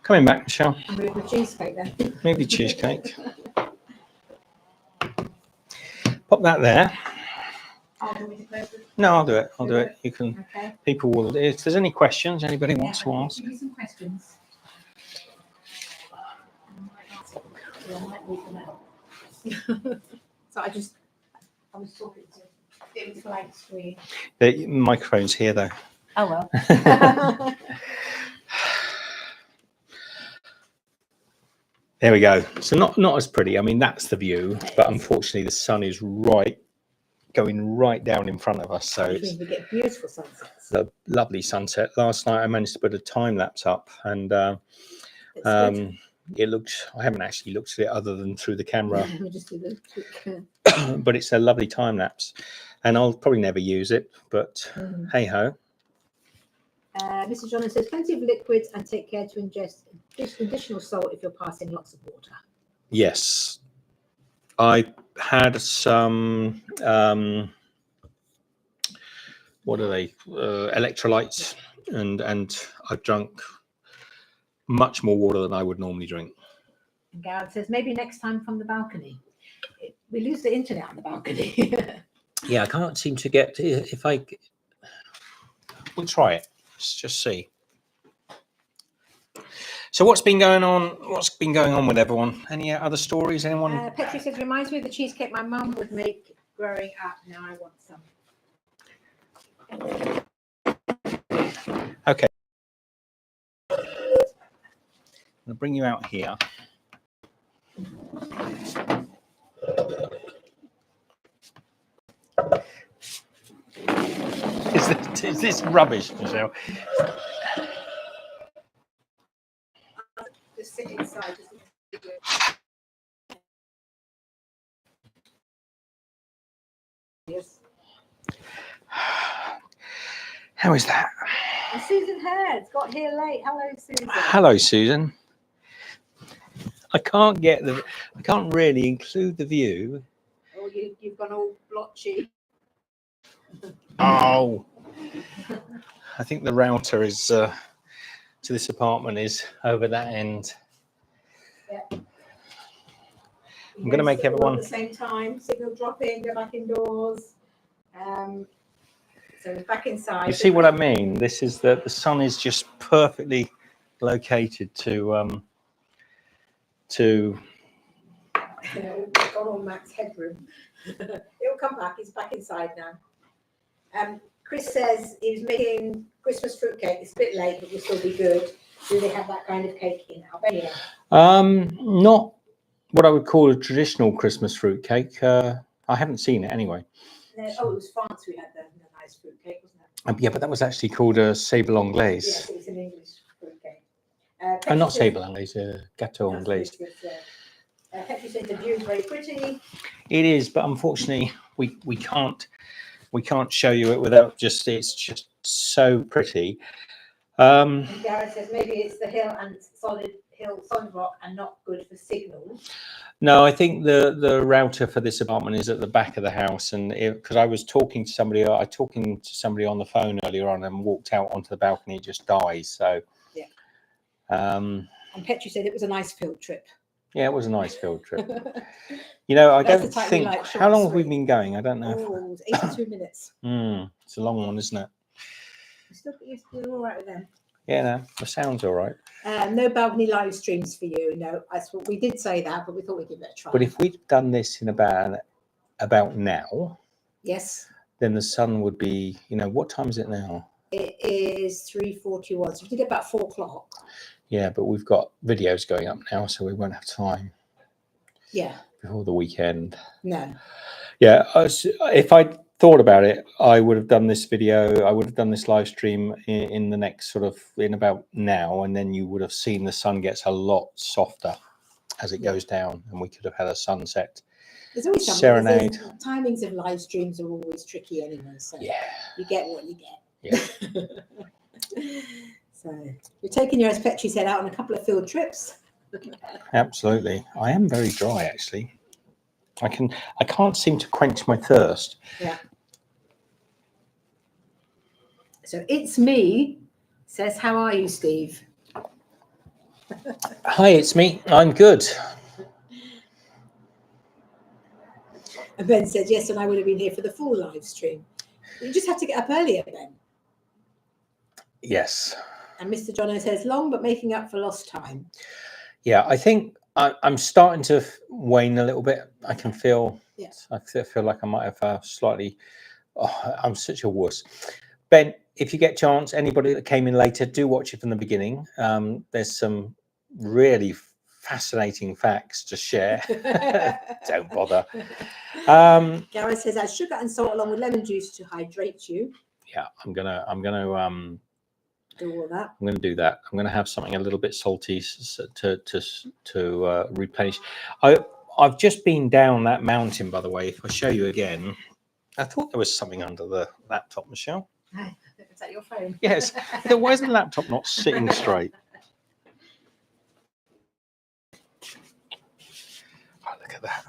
coming back, Michelle. And move the cheesecake then. Maybe cheesecake. Pop that there. No, I'll do it. I'll do it. You can. Okay. People will. If there's any questions, anybody wants to ask. Give me some questions. actually, I might leave them out. So I was talking to it was blank screen. The microphone's here though. Oh well. There we go. So not as pretty. I mean, that's the view, but unfortunately the sun is going right down in front of us. So it's we get beautiful sunsets. a lovely sunset. Last night I managed to put a time lapse up, and it looked. I haven't actually looked at it other than through the camera. We just do the quick. But it's a lovely time lapse, and I'll probably never use it. But hey ho. Mr. John says plenty of liquids and take care to ingest additional salt if you're passing lots of water. Yes, I had some. What are they? Electrolytes, and I've drunk much more water than I would normally drink. And Gareth says maybe next time from the balcony. We lose the internet on the balcony. Yeah, I can't seem to get. If I, we'll try it. Let's just see. So what's been going on? What's been going on with everyone? Any other stories? Anyone? Petri says reminds me of the cheesecake my mum would make growing up. Now I want some. Okay. I'm going to bring you out here. Is this rubbish, Michelle? Just sit inside. Yes. How is that? And Susan Hurd's got here late. Hello, Susan. Hello, Susan. I can't really include the view. Oh, you've gone all blotchy. Oh, I think the router is to this apartment is over that end. Yeah. I'm going to make everyone at the same time. Signal drop in, go back indoors. So back inside. You see what I mean? This is the sun is just perfectly located to. Got all Max headroom. It'll come back. He's back inside now. Chris says he was making Christmas fruitcake. It's a bit late, but will still be good. Do they have that kind of cake in Albania? Not what I would call a traditional Christmas fruitcake. I haven't seen it anyway. Oh, it was France we had the nice fruitcake, wasn't it? Yeah, but that was actually called a sable anglaise. Yes, it was an English fruitcake. Not sable anglaise, gâteau anglaise. Petri says the view is very pretty. It is, but unfortunately, we can't show you it without it's just so pretty. And Gareth says maybe it's the hill and solid rock and not good for signals. No, I think the router for this apartment is at the back of the house, and because I was talking to somebody on the phone earlier on and walked out onto the balcony, it just dies. So yeah. And Petri said it was a nice field trip. Yeah, it was a nice field trip. You know, I don't think. Like how long have we been going? I don't know. Oh, 82 minutes. It's a long one, isn't it? You're all right with them. Yeah, no, the sound's all right. No balcony live streams for you. No, we did say that, but we thought we'd give it a try. But if we'd done this in about now, yes, then the sun would be. You know, what time is it now? It is 3:41. So we did it about 4 o'clock. Yeah, but we've got videos going up now, so we won't have time. Yeah. Before the weekend. No. Yeah, if I thought about it, I would have done this video. I would have done this live stream in the next in about now, and then you would have seen the sun gets a lot softer as it goes down, and we could have had a sunset. There's always serenade. Timings of live streams are always tricky anyway, so yeah, you get what you get. Yeah. So we're taking you, as Petri said, out on a couple of field trips. Absolutely. I am very dry, actually. I can't seem to quench my thirst. Yeah. So it's me. Says, how are you, Steve? Hi, it's me. I'm good. And Ben said, yes, and I would have been here for the full live stream. You just have to get up earlier, Ben. Yes. And Mr. Jono says, long, but making up for lost time. Yeah, I think I'm starting to wane a little bit. I can feel. Yeah. I feel like I might have slightly. Oh, I'm such a wuss. Ben, if you get a chance, anybody that came in later, do watch it from the beginning. There's some really fascinating facts to share. Don't bother. Gareth says add sugar and salt along with lemon juice to hydrate you. Yeah, I'm gonna do all that. I'm gonna do that. I'm gonna have something a little bit salty to replenish. I've just been down that mountain, by the way. If I show you again, I thought there was something under the laptop, Michelle. Is that your phone? Yes. Why is the laptop not sitting straight? Oh, look at that.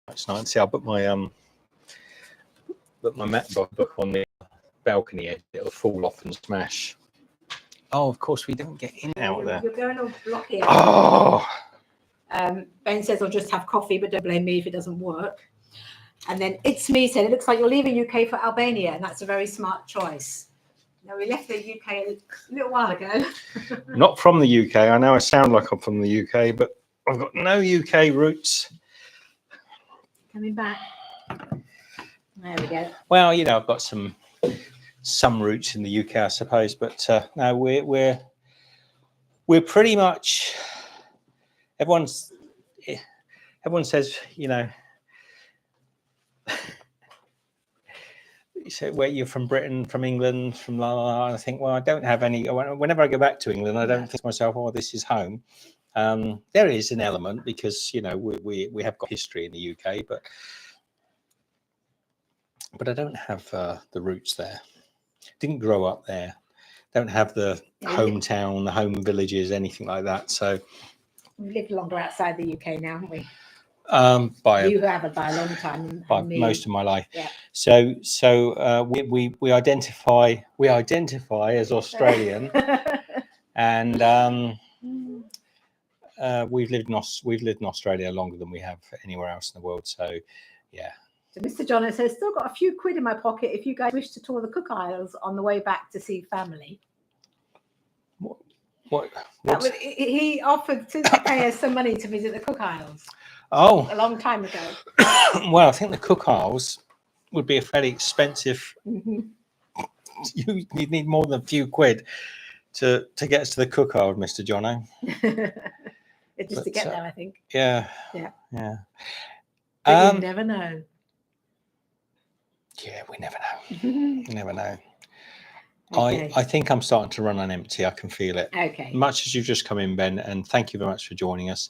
That's nice. See, I'll put my MacBook on the balcony edge. It'll fall off and smash. Oh, of course, we don't get in out there. You're going all blocky. Oh. Ben says I'll just have coffee, but don't blame me if it doesn't work. And then It's Me said, it looks like you're leaving UK for Albania, and that's a very smart choice. No, we left the UK a little while ago. Not from the UK. I know I sound like I'm from the UK, but I've got no UK roots. Coming back. There we go. Well, you know, I've got some roots in the UK, I suppose, but no, we're pretty much. Everyone says, you know. You say, where you're from Britain, from England, from la la la. I think, well, I don't have any. Whenever I go back to England, I don't think to myself, oh, this is home. There is an element because, you know, we have got history in the UK, but I don't have the roots there. Didn't grow up there. Don't have the hometown, the home villages, anything like that. So we've lived longer outside the UK now, haven't we? By a long time. By most of my life. Yeah. So we identify as Australian, and we've lived in Australia longer than we have anywhere else in the world. So yeah. So Mr. John says, still got a few quid in my pocket if you guys wish to tour the Cook Isles on the way back to see family. What? He offered to pay us some money to visit the Cook Isles. Oh, a long time ago. Well, I think the Cook Isles would be a fairly expensive. Mm-hmm. You'd need more than a few quid to get us to the Cook Isles, Mr. Jono. Just to get there, I think. Yeah. But you never know. Yeah, we never know. You never know. Okay. I think I'm starting to run on empty. I can feel it. Okay. Much as you've just come in, Ben, and thank you very much for joining us.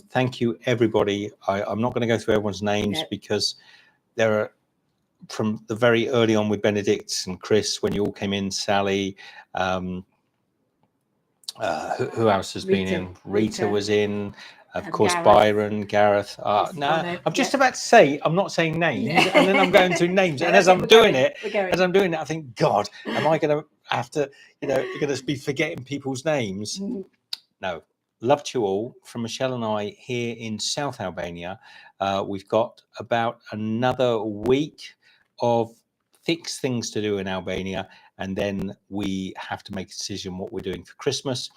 Thank you, everybody. I'm not going to go through everyone's names because there are, from the very early on with Benedict and Chris, when you all came in, Sally, who else has been in? Rita was in. Of course, Gareth. Byron, Gareth. No, I'm just about to say, I'm not saying names, and then I'm going through names. And as I'm doing it, I think, God, am I going to have to, you're going to be forgetting people's names? No. Loved you all from Michelle and I here in South Albania. We've got about another week of fixed things to do in Albania, and then we have to make a decision what we're doing for Christmas.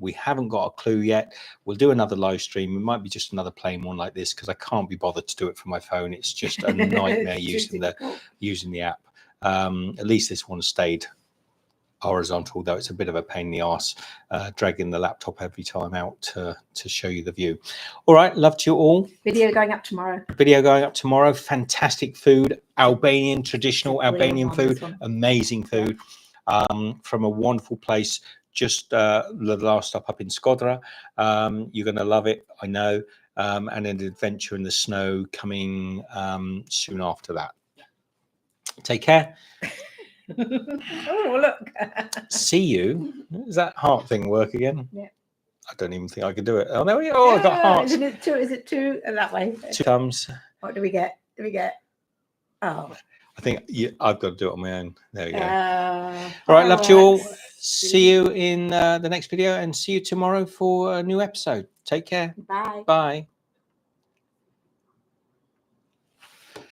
We haven't got a clue yet. We'll do another live stream. It might be just another plain one like this because I can't be bothered to do it from my phone. It's just a nightmare using the app. At least this one stayed horizontal, though it's a bit of a pain in the arse dragging the laptop every time out to show you the view. All right, loved you all. Video going up tomorrow. Fantastic food, traditional Albanian food, amazing food from a wonderful place, just the last stop up in Skodra. You're going to love it, I know, and an adventure in the snow coming soon after that. Take care. Oh, look. See you. Does that heart thing work again? Yeah. I don't even think I could do it. Oh, there we go. I got hearts. Is it two that way? 2 thumbs. What do we get? Oh. I think I've got to do it on my own. There we go. All right, love you all. See you in the next video and see you tomorrow for a new episode. Take care. Bye. Bye.